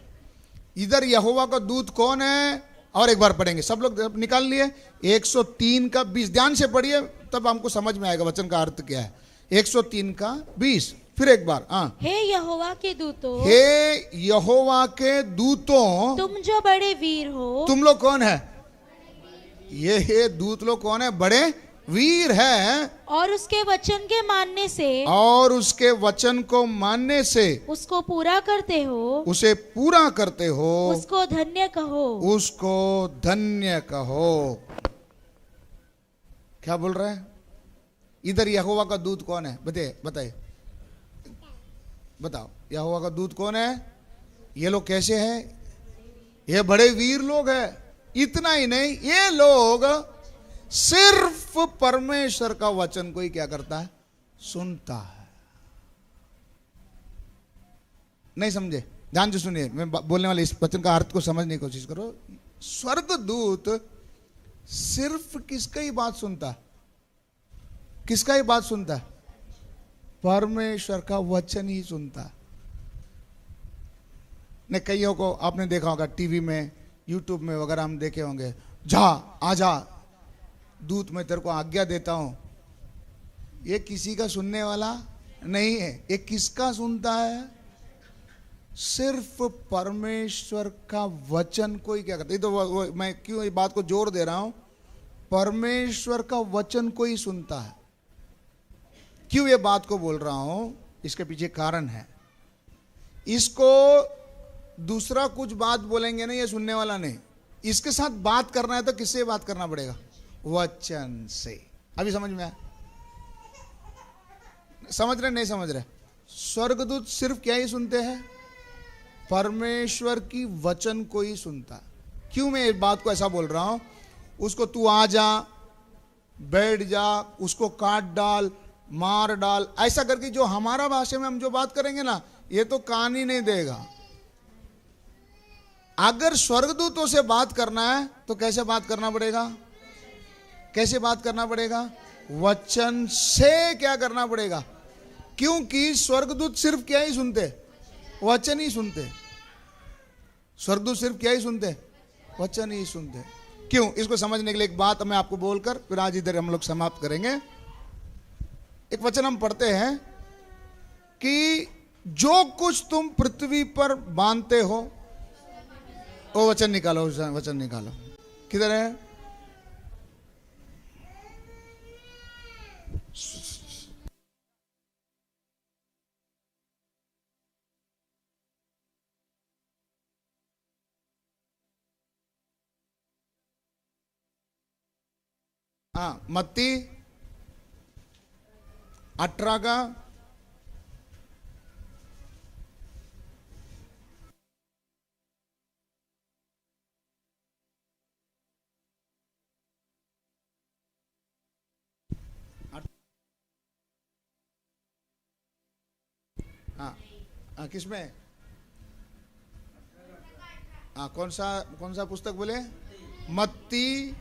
इधर यहोवा का दूत कौन है? और एक बार पढ़ेंगे, सब लोग निकाल लिए। 103 का 20, ध्यान से पढ़िए तब हमको समझ में आएगा वचन का अर्थ क्या है। 103 का 20, फिर एक बार। हाँ, हे यहोवा के दूतों, हे यहोवा के दूतों, तुम जो बड़े वीर हो। तुम लोग कौन है? ये दूत लोग कौन है? बड़े वीर है, और उसके वचन के मानने से, और उसके वचन को मानने से उसको पूरा करते हो, उसे पूरा करते हो, उसको धन्य कहो। उसको धन्य कहो। क्या बोल रहा है? इधर यहोवा का दूत कौन है? बताइए, बताओ, यहोवा का दूत कौन है? ये लोग कैसे हैं? ये बड़े वीर लोग हैं। इतना ही नहीं, ये लोग सिर्फ परमेश्वर का वचन को ही क्या करता है? सुनता है। नहीं समझे? ध्यान से सुनिए, मैं बोलने वाले इस वचन का अर्थ को समझने की कोशिश करो। स्वर्गदूत सिर्फ किसका ही बात सुनता है? किसका ही बात सुनता है? परमेश्वर का वचन ही सुनता है। ने कईयों को आपने देखा होगा टीवी में, यूट्यूब में वगैरह हम देखे होंगे, जा आजा दूत मैं तेरे को आज्ञा देता हूं। ये किसी का सुनने वाला नहीं है। ये किसका सुनता है? सिर्फ परमेश्वर का वचन को ही क्या करता है। तो मैं क्यों ये बात को जोर दे रहा हूं? परमेश्वर का वचन को ही सुनता है। क्यों ये बात को बोल रहा हूं? इसके पीछे कारण है। इसको दूसरा कुछ बात बोलेंगे नहीं, ये सुनने वाला नहीं। इसके साथ बात करना है तो किससे बात करना पड़ेगा? वचन से। अभी समझ में आया? समझ रहे नहीं समझ रहे? स्वर्गदूत सिर्फ क्या ही सुनते हैं? परमेश्वर की वचन को ही सुनता। क्यों मैं इस बात को ऐसा बोल रहा हूं? उसको तू आ जा, बैठ जा, उसको काट डाल, मार डाल, ऐसा करके जो हमारा भाषा में हम जो बात करेंगे ना, ये तो कान ही नहीं देगा। अगर स्वर्गदूतों से बात करना है तो कैसे बात करना पड़ेगा? कैसे बात करना पड़ेगा? वचन से क्या करना पड़ेगा? क्योंकि स्वर्गदूत सिर्फ क्या ही सुनते? वचन ही सुनते। स्वर्गदूत सिर्फ क्या ही सुनते? वचन ही सुनते। क्यों? इसको समझने के लिए एक बात मैं आपको बोलकर फिर आज इधर हम लोग समाप्त करेंगे। एक वचन हम पढ़ते हैं कि जो कुछ तुम पृथ्वी पर बांधते हो, वो वचन निकालो, वचन निकालो। किधर है? हाँ, मत्ती 18 का हाँ, किसमें? हाँ, कौन सा पुस्तक बोले? मत्ती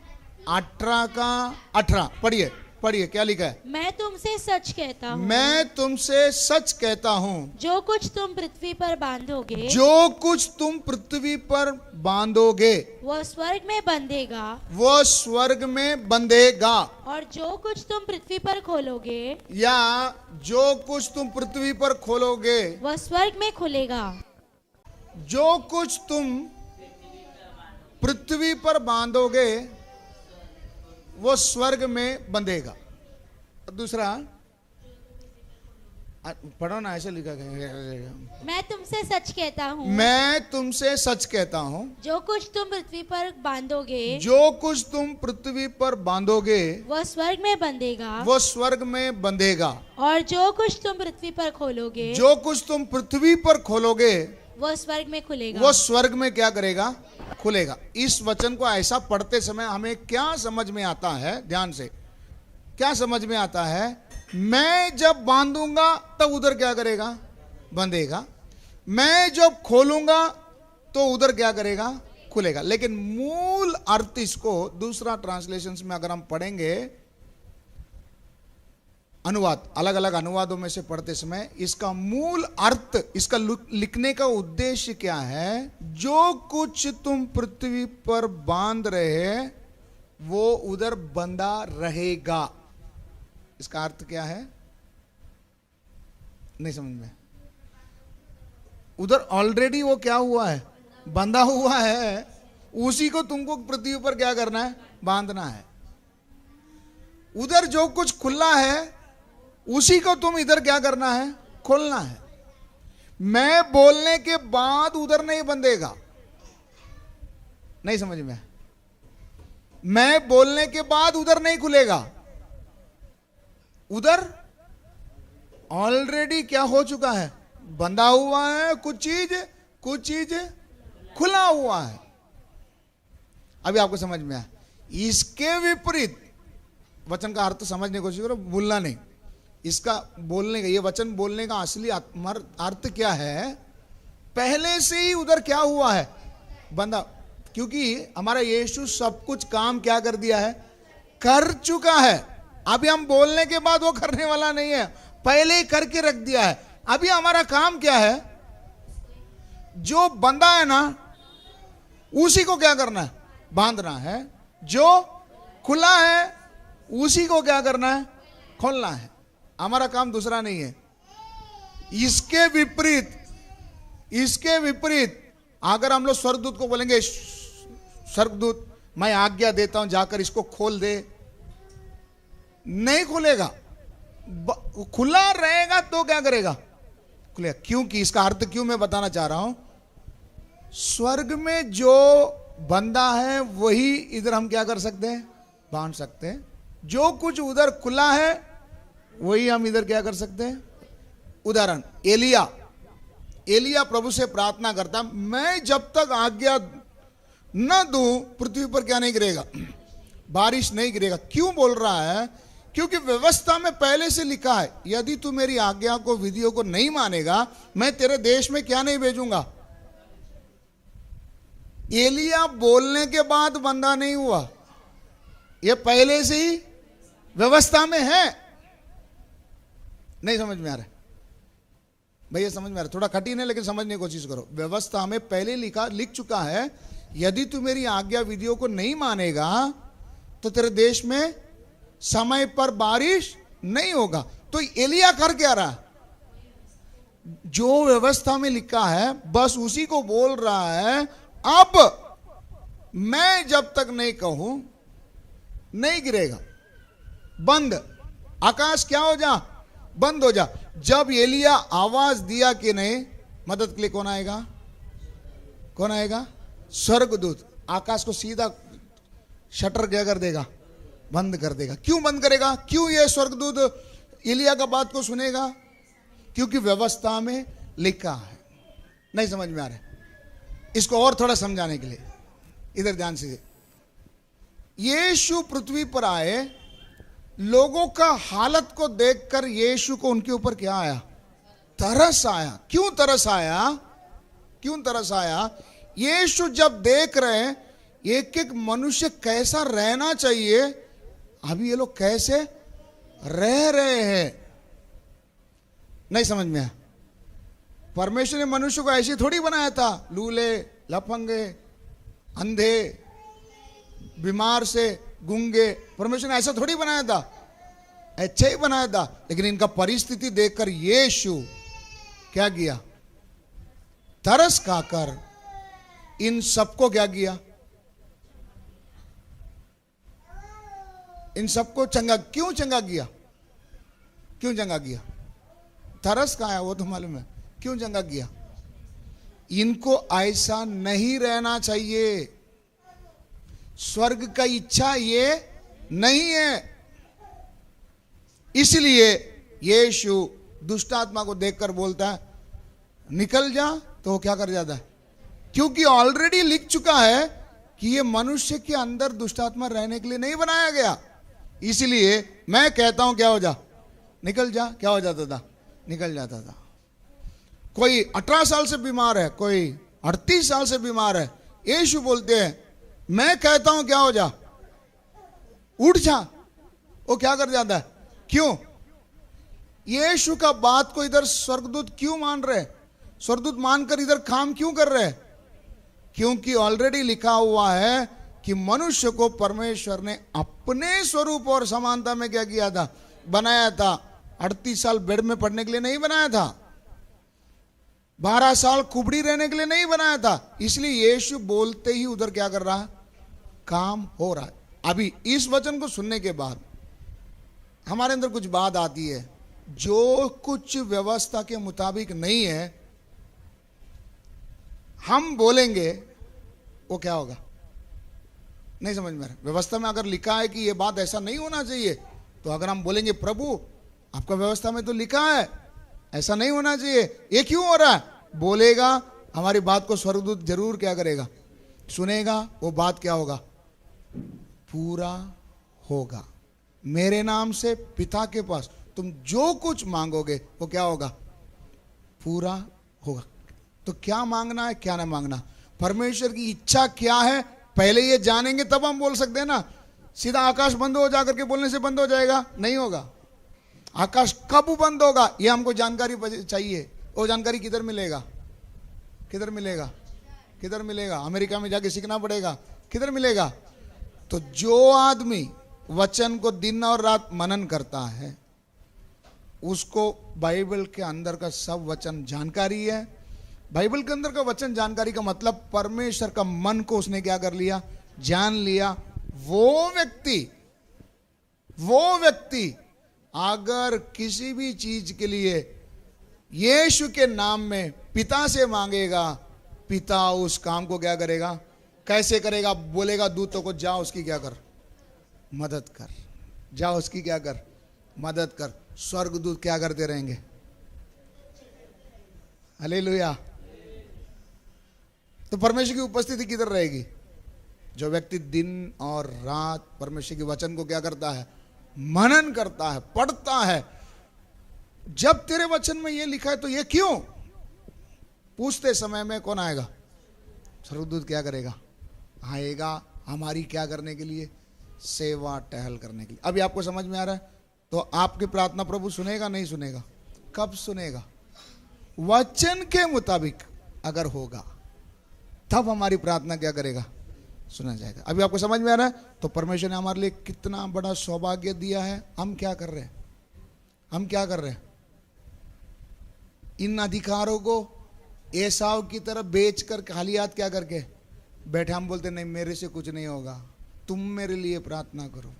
18 का 18। पढ़िए पढ़िए, क्या लिखा है? मैं तुमसे सच कहता हूँ, मैं तुमसे सच कहता हूँ, जो कुछ तुम पृथ्वी पर बांधोगे, जो कुछ तुम पृथ्वी पर बांधोगे, वह स्वर्ग में बंधेगा, वो स्वर्ग में बंधेगा, और जो कुछ तुम पृथ्वी पर खोलोगे, या जो कुछ तुम पृथ्वी पर खोलोगे, वह स्वर्ग में खुलेगा। जो कुछ तुम पृथ्वी पर बांधोगे, वो स्वर्ग में बंधेगा। दूसरा पढ़ो ना, ऐसे लिखा गया। मैं तुमसे सच कहता हूँ, मैं तुमसे सच कहता हूँ, जो कुछ तुम पृथ्वी पर बांधोगे, जो कुछ तुम पृथ्वी पर बांधोगे, वह स्वर्ग में बंधेगा, वो स्वर्ग में बंधेगा, और जो कुछ तुम पृथ्वी पर खोलोगे, जो कुछ तुम पृथ्वी पर खोलोगे, वो स्वर्ग में खुलेगा। वो स्वर्ग में क्या करेगा? खुलेगा। इस वचन को ऐसा पढ़ते समय हमें क्या समझ में आता है? ध्यान से, क्या समझ में आता है? मैं जब बांधूंगा तब उधर क्या करेगा? बंधेगा। मैं जब खोलूंगा तो उधर क्या करेगा? खुलेगा। लेकिन मूल अर्थ इसको दूसरा ट्रांसलेशन में अगर हम पढ़ेंगे, अनुवाद, अलग अलग अनुवादों में से पढ़ते समय, इसका मूल अर्थ, इसका लिखने का उद्देश्य क्या है? जो कुछ तुम पृथ्वी पर बांध रहे वो उधर बंधा रहेगा। इसका अर्थ क्या है? नहीं समझ में? उधर ऑलरेडी वो क्या हुआ है? बंधा हुआ है। उसी को तुमको पृथ्वी पर क्या करना है? बांधना है। उधर जो कुछ खुला है उसी को तुम इधर क्या करना है? खोलना है। मैं बोलने के बाद उधर नहीं बंधेगा। नहीं समझ में? मैं बोलने के बाद उधर नहीं खुलेगा। उधर ऑलरेडी क्या हो चुका है? बंधा हुआ है। कुछ चीज खुला हुआ है। अभी आपको समझ में आया? इसके विपरीत वचन का अर्थ समझने की कोशिश करो, भूलना नहीं। इसका बोलने का, ये वचन बोलने का असली अर्थ क्या है? पहले से ही उधर क्या हुआ है? बंधा। क्योंकि हमारा यीशु सब कुछ काम क्या कर दिया है? कर चुका है। अभी हम बोलने के बाद वो करने वाला नहीं है, पहले ही करके रख दिया है। अभी हमारा काम क्या है? जो बंधा है ना उसी को क्या करना है? बांधना है। जो खुला है उसी को क्या करना है? खोलना है। हमारा काम दूसरा नहीं है। इसके विपरीत अगर हम लोग स्वर्गदूत को बोलेंगे, स्वर्गदूत मैं आज्ञा देता हूं जाकर इसको खोल दे, नहीं खुलेगा। खुला रहेगा तो क्या करेगा? खुलेगा। क्योंकि इसका अर्थ क्यों मैं बताना चाह रहा हूं, स्वर्ग में जो बंधा है वही इधर हम क्या कर सकते हैं? बांध सकते हैं। जो कुछ उधर खुला है वही हम इधर क्या कर सकते हैं? उदाहरण, एलिया प्रभु से प्रार्थना करता, मैं जब तक आज्ञा न दूं पृथ्वी पर क्या नहीं गिरेगा? बारिश नहीं गिरेगा। क्यों बोल रहा है? क्योंकि व्यवस्था में पहले से लिखा है, यदि तू मेरी आज्ञा को, विधियों को नहीं मानेगा, मैं तेरे देश में क्या नहीं भेजूंगा। एलिया बोलने के बाद बंधा नहीं हुआ, ये पहले से ही व्यवस्था में है। नहीं समझ में आ रहा भैया? समझ में आ रहा? थोड़ा कठिन है लेकिन समझने की कोशिश करो। व्यवस्था में पहले लिख चुका है, यदि तू मेरी आज्ञा विधियों को नहीं मानेगा तो तेरे देश में समय पर बारिश नहीं होगा। तो एलिया कर क्या रहा? जो व्यवस्था में लिखा है बस उसी को बोल रहा है। अब मैं जब तक नहीं कहूं नहीं गिरेगा। बंद, आकाश क्या हो जा? बंद हो जा। जब एलिया आवाज दिया कि नहीं, मदद के लिए कौन आएगा? कौन आएगा? स्वर्गदूत। आकाश को सीधा शटर क्या कर देगा? बंद कर देगा। क्यों बंद करेगा? क्यों ये स्वर्गदूत एलिया का बात को सुनेगा? क्योंकि व्यवस्था में लिखा है। नहीं समझ में आ रहा है? इसको और थोड़ा समझाने के लिए इधर ध्यान से, यीशु पृथ्वी पर आए, लोगों का हालत को देखकर यीशु को उनके ऊपर क्या आया? तरस आया। क्यों तरस आया? क्यों तरस आया? यीशु जब देख रहे हैं एक एक मनुष्य कैसा रहना चाहिए, अभी ये लोग कैसे रह रहे हैं, नहीं समझ में आया। परमेश्वर ने मनुष्य को ऐसे थोड़ी बनाया था, लूले, लफंगे, अंधे, बीमार से गूंगे। परमेश्वर ने ऐसा थोड़ी बनाया था, अच्छा ही बनाया था। लेकिन इनका परिस्थिति देखकर यीशु क्या किया? तरस खाकर इन सबको क्या किया? इन सबको चंगा। क्यों चंगा किया? क्यों चंगा किया? तरस खाया वो तो मालूम है। क्यों चंगा किया? इनको ऐसा नहीं रहना चाहिए। स्वर्ग का इच्छा ये नहीं है। इसलिए यीशु दुष्ट आत्मा को देखकर बोलता है, निकल जा, तो वो क्या कर जाता है, क्योंकि ऑलरेडी लिख चुका है कि ये मनुष्य के अंदर दुष्ट आत्मा रहने के लिए नहीं बनाया गया। इसलिए मैं कहता हूं क्या हो जा, निकल जा, क्या हो जाता था, निकल जाता था। कोई 18 साल से बीमार है, कोई 38 साल से बीमार है, यीशु बोलते हैं मैं कहता हूं क्या हो जा, उठ जा, वो क्या कर जाता है। क्यों? यीशु का बात को इधर स्वर्गदूत क्यों मान रहे, स्वर्गदूत मानकर इधर काम क्यों कर रहे? क्योंकि ऑलरेडी लिखा हुआ है कि मनुष्य को परमेश्वर ने अपने स्वरूप और समानता में क्या किया था, बनाया था। 38 साल बेड में पड़ने के लिए नहीं बनाया था, 12 साल कुबड़ी रहने के लिए नहीं बनाया था। इसलिए यीशु बोलते ही उधर क्या कर रहा है, काम हो रहा है। अभी इस वचन को सुनने के बाद हमारे अंदर कुछ बात आती है, जो कुछ व्यवस्था के मुताबिक नहीं है हम बोलेंगे वो क्या होगा, नहीं समझ में आ रहा। व्यवस्था में अगर लिखा है कि ये बात ऐसा नहीं होना चाहिए, तो अगर हम बोलेंगे प्रभु आपका व्यवस्था में तो लिखा है ऐसा नहीं होना चाहिए, ये क्यों हो रहा है, बोलेगा, हमारी बात को स्वर्गदूत जरूर क्या करेगा, सुनेगा। वो बात क्या होगा, पूरा होगा। मेरे नाम से पिता के पास तुम जो कुछ मांगोगे वो क्या होगा, पूरा होगा। तो क्या मांगना है, क्या ना मांगना, परमेश्वर की इच्छा क्या है, पहले ये जानेंगे तब हम बोल सकते हैं ना। सीधा आकाश बंद हो जाकर के बोलने से बंद हो जाएगा, नहीं होगा। आकाश कब बंद होगा ये हमको जानकारी चाहिए। वो जानकारी किधर मिलेगा, किधर मिलेगा, किधर मिलेगा, अमेरिका में जाके सीखना पड़ेगा, किधर मिलेगा। तो जो आदमी वचन को दिन और रात मनन करता है उसको बाइबल के अंदर का सब वचन जानकारी है। बाइबल के अंदर का वचन जानकारी का मतलब परमेश्वर का मन को उसने क्या कर लिया, जान लिया। वो व्यक्ति अगर किसी भी चीज के लिए यीशु के नाम में पिता से मांगेगा, पिता उस काम को क्या करेगा, कैसे करेगा, बोलेगा दूतों को जाओ उसकी क्या कर, मदद कर, जाओ उसकी क्या कर, मदद कर। स्वर्गदूत क्या करते रहेंगे, हालेलुया। तो परमेश्वर की उपस्थिति किधर रहेगी, जो व्यक्ति दिन और रात परमेश्वर के वचन को क्या करता है, मनन करता है, पढ़ता है। जब तेरे वचन में ये लिखा है तो ये क्यों, पूछते समय में कौन आएगा, स्वर्गदूत क्या करेगा, आएगा हमारी क्या करने के लिए, सेवा टहल करने के लिए। अभी आपको समझ में आ रहा है। तो आपकी प्रार्थना प्रभु सुनेगा, नहीं सुनेगा, कब सुनेगा, वचन के मुताबिक अगर होगा तब हमारी प्रार्थना क्या करेगा, सुना जाएगा। अभी आपको समझ में आ रहा है। तो परमेश्वर ने हमारे लिए कितना बड़ा सौभाग्य दिया है। हम क्या कर रहे हैं, हम क्या कर रहे हैं, इन अधिकारों को एसाव की तरह बेचकर खाली हाथ क्या करके बैठे। हम बोलते नहीं मेरे से कुछ नहीं होगा, तुम मेरे लिए प्रार्थना करो।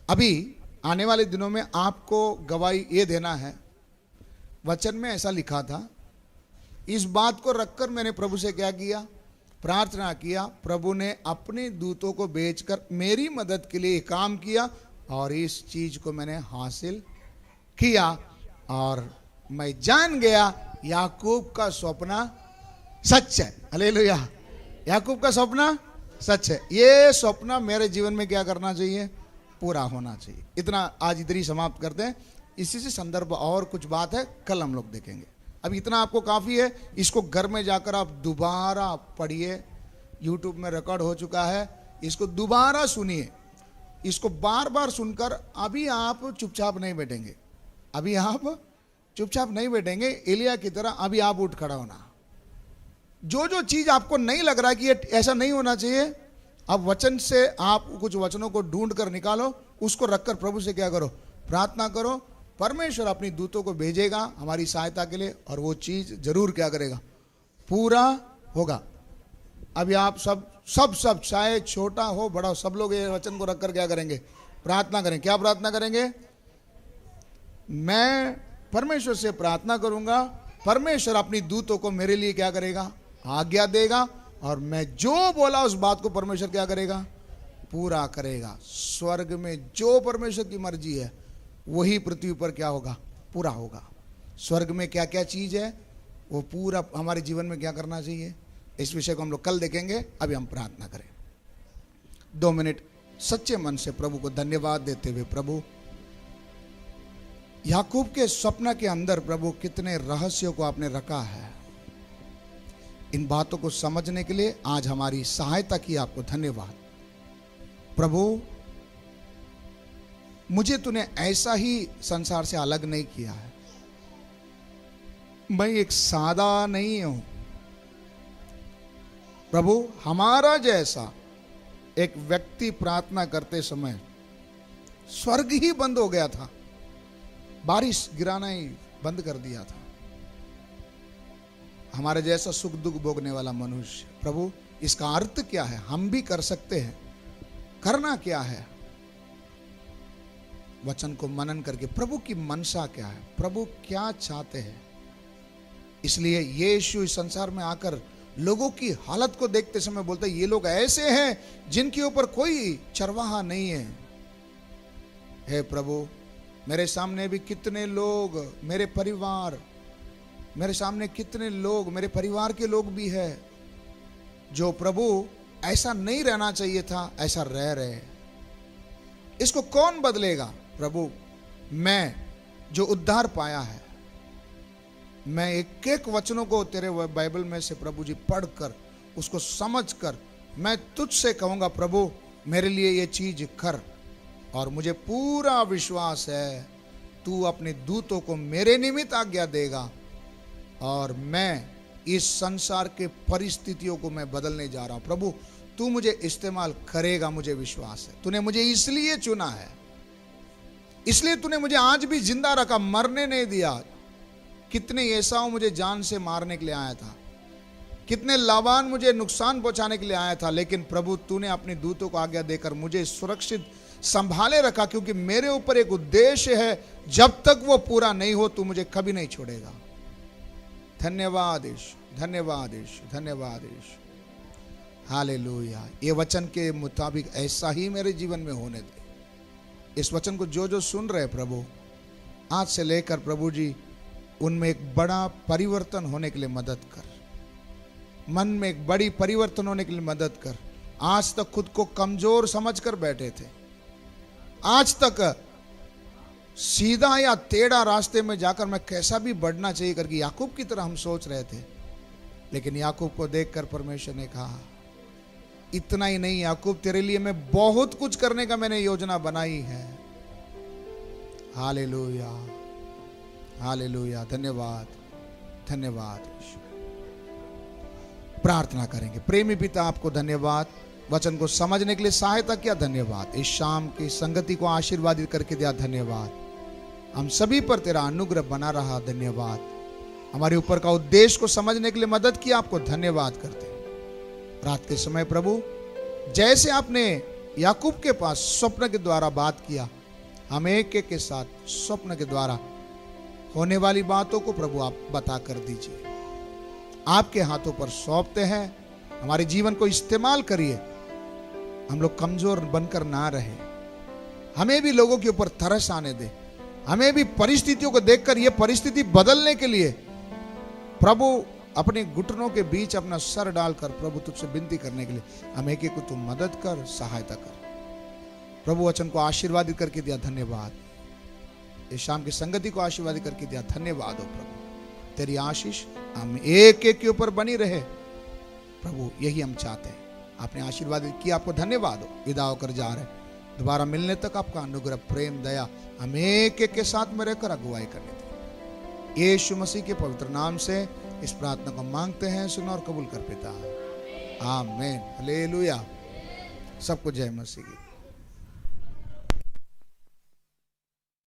अभी आने वाले दिनों में आपको गवाही ये देना है, वचन में ऐसा लिखा था। इस बात को रखकर मैंने प्रभु से क्या किया, प्रार्थना किया। प्रभु ने अपने दूतों को भेजकर मेरी मदद के लिए काम किया और इस चीज को मैंने हासिल किया। और मैं जान गया याकूब का स्वप्न सच है, हालेलुया। याकूब का स्वप्न सच है। ये स्वप्न मेरे जीवन में क्या करना चाहिए, पूरा होना चाहिए। इतना आज इधर ही समाप्त करते हैं। इसी से संदर्भ और कुछ बात है कल हम लोग देखेंगे। अब इतना आपको काफ़ी है। इसको घर में जाकर आप दोबारा पढ़िए, यूट्यूब में रिकॉर्ड हो चुका है, इसको दोबारा सुनिए। इसको बार बार सुनकर अभी आप चुपचाप नहीं बैठेंगे, अभी आप चुपचाप नहीं बैठेंगे। एलिया की तरह अभी आप उठ खड़ा होना। जो जो चीज़ आपको नहीं लग रहा है कि ये ऐसा नहीं होना चाहिए, अब वचन से आप कुछ वचनों को ढूंढ कर निकालो, उसको रखकर प्रभु से क्या करो, प्रार्थना करो। परमेश्वर अपनी दूतों को भेजेगा हमारी सहायता के लिए और वो चीज जरूर क्या करेगा, पूरा होगा। अभी आप सब चाहे छोटा हो बड़ा हो, सब लोग ये वचन को रखकर क्या करेंगे, प्रार्थना करें। क्या प्रार्थना करेंगे, मैं परमेश्वर से प्रार्थना करूंगा, परमेश्वर अपनी दूतों को मेरे लिए क्या करेगा, आज्ञा देगा और मैं जो बोला उस बात को परमेश्वर क्या करेगा, पूरा करेगा। स्वर्ग में जो परमेश्वर की मर्जी है वही पृथ्वी पर क्या होगा, पूरा होगा। स्वर्ग में क्या क्या चीज है वो पूरा हमारे जीवन में क्या करना चाहिए, इस विषय को हम लोग कल देखेंगे। अभी हम प्रार्थना करें 2 मिनट सच्चे मन से प्रभु को धन्यवाद देते हुए। प्रभु, याकूब के स्वप्न के अंदर प्रभु कितने रहस्यों को आपने रखा है। इन बातों को समझने के लिए आज हमारी सहायता की, आपको धन्यवाद। प्रभु, मुझे तूने ऐसा ही संसार से अलग नहीं किया है। मैं एक सादा नहीं हूं प्रभु। हमारा जैसा एक व्यक्ति प्रार्थना करते समय स्वर्ग ही बंद हो गया था, बारिश गिराना ही बंद कर दिया था। हमारे जैसा सुख दुख भोगने वाला मनुष्य, प्रभु इसका अर्थ क्या है, हम भी कर सकते हैं, करना क्या है। वचन को मनन करके प्रभु की मनसा क्या है, प्रभु क्या चाहते हैं। इसलिए यीशु इस संसार में आकर लोगों की हालत को देखते समय बोलते ये लोग ऐसे हैं जिनके ऊपर कोई चरवाहा नहीं है। हे प्रभु, मेरे सामने भी कितने लोग, मेरे परिवार, मेरे सामने कितने लोग, मेरे परिवार के लोग भी है जो प्रभु ऐसा नहीं रहना चाहिए था, ऐसा रह रहे। इसको कौन बदलेगा प्रभु? मैं जो उद्धार पाया है, मैं एक एक वचनों को तेरे बाइबल में से प्रभु जी पढ़कर उसको समझकर मैं तुझसे कहूंगा प्रभु मेरे लिए ये चीज कर। और मुझे पूरा विश्वास है तू अपने दूतों को मेरे निमित्त आज्ञा देगा और मैं इस संसार के परिस्थितियों को मैं बदलने जा रहा हूं। प्रभु तू मुझे इस्तेमाल करेगा, मुझे विश्वास है। तूने मुझे इसलिए चुना है, इसलिए तूने मुझे आज भी जिंदा रखा, मरने नहीं दिया। कितने एसाव मुझे जान से मारने के लिए आया था, कितने लाबान मुझे नुकसान पहुंचाने के लिए आया था, लेकिन प्रभु तूने अपने दूतों को आज्ञा देकर मुझे सुरक्षित संभाले रखा, क्योंकि मेरे ऊपर एक उद्देश्य है, जब तक वो पूरा नहीं हो तू मुझे कभी नहीं छोड़ेगा। धन्यवाद यीशु, धन्यवाद यीशु, धन्यवाद यीशु। हालेलुया। ये वचन के मुताबिक ऐसा ही मेरे जीवन में होने दे। इस वचन को जो जो सुन रहे प्रभु, आज से लेकर प्रभु जी उनमें एक बड़ा परिवर्तन होने के लिए मदद कर, मन में एक बड़ी परिवर्तन होने के लिए मदद कर। आज तक खुद को कमजोर समझकर बैठे थे, आज तक सीधा या टेढ़ा रास्ते में जाकर मैं कैसा भी बढ़ना चाहिए करके याकूब की तरह हम सोच रहे थे, लेकिन याकूब को देखकर परमेश्वर ने कहा इतना ही नहीं याकूब, तेरे लिए मैं बहुत कुछ करने का मैंने योजना बनाई है। Hallelujah, hallelujah. धन्यवाद, धन्यवाद। प्रार्थना करेंगे। प्रेमी पिता आपको धन्यवाद, वचन को समझने के लिए सहायता किया, धन्यवाद। इस शाम की संगति को आशीर्वादित करके दिया, धन्यवाद। हम सभी पर तेरा अनुग्रह बना रहा, धन्यवाद। हमारे ऊपर का उद्देश्य को समझने के लिए मदद किया, आपको धन्यवाद करते हैं। रात के समय प्रभु जैसे आपने याकूब के पास स्वप्न के द्वारा बात किया, हम एक एक के साथ स्वप्न के द्वारा होने वाली बातों को प्रभु आप बता कर दीजिए। आपके हाथों पर सौंपते हैं, हमारे जीवन को इस्तेमाल करिए। हम लोग कमजोर बनकर ना रहे, हमें भी लोगों के ऊपर तरस आने दे, हमें भी परिस्थितियों को देखकर ये परिस्थिति बदलने के लिए प्रभु अपने घुटनों के बीच अपना सर डालकर प्रभु तुझसे विनती करने के लिए हमें एक को तू मदद कर, सहायता कर। प्रभु वचन को आशीर्वादित करके दिया, धन्यवाद। इस शाम की संगति को आशीर्वादित करके दिया, धन्यवाद हो प्रभु। तेरी आशीष हम एक एक के ऊपर बनी रहे प्रभु, यही हम चाहते हैं। आपने आशीर्वादित किया, आपको धन्यवाद हो। विदा होकर जा रहे, दोबारा मिलने तक आपका अनुग्रह, प्रेम, दया हम एक एक के साथ में रहकर अगुवाई करने दें। यीशु मसीह के पवित्र नाम से इस प्रार्थना को मांगते हैं, सुनो और कबूल कर पिता। आमीन, हालेलुया। सबको जय मसीह की।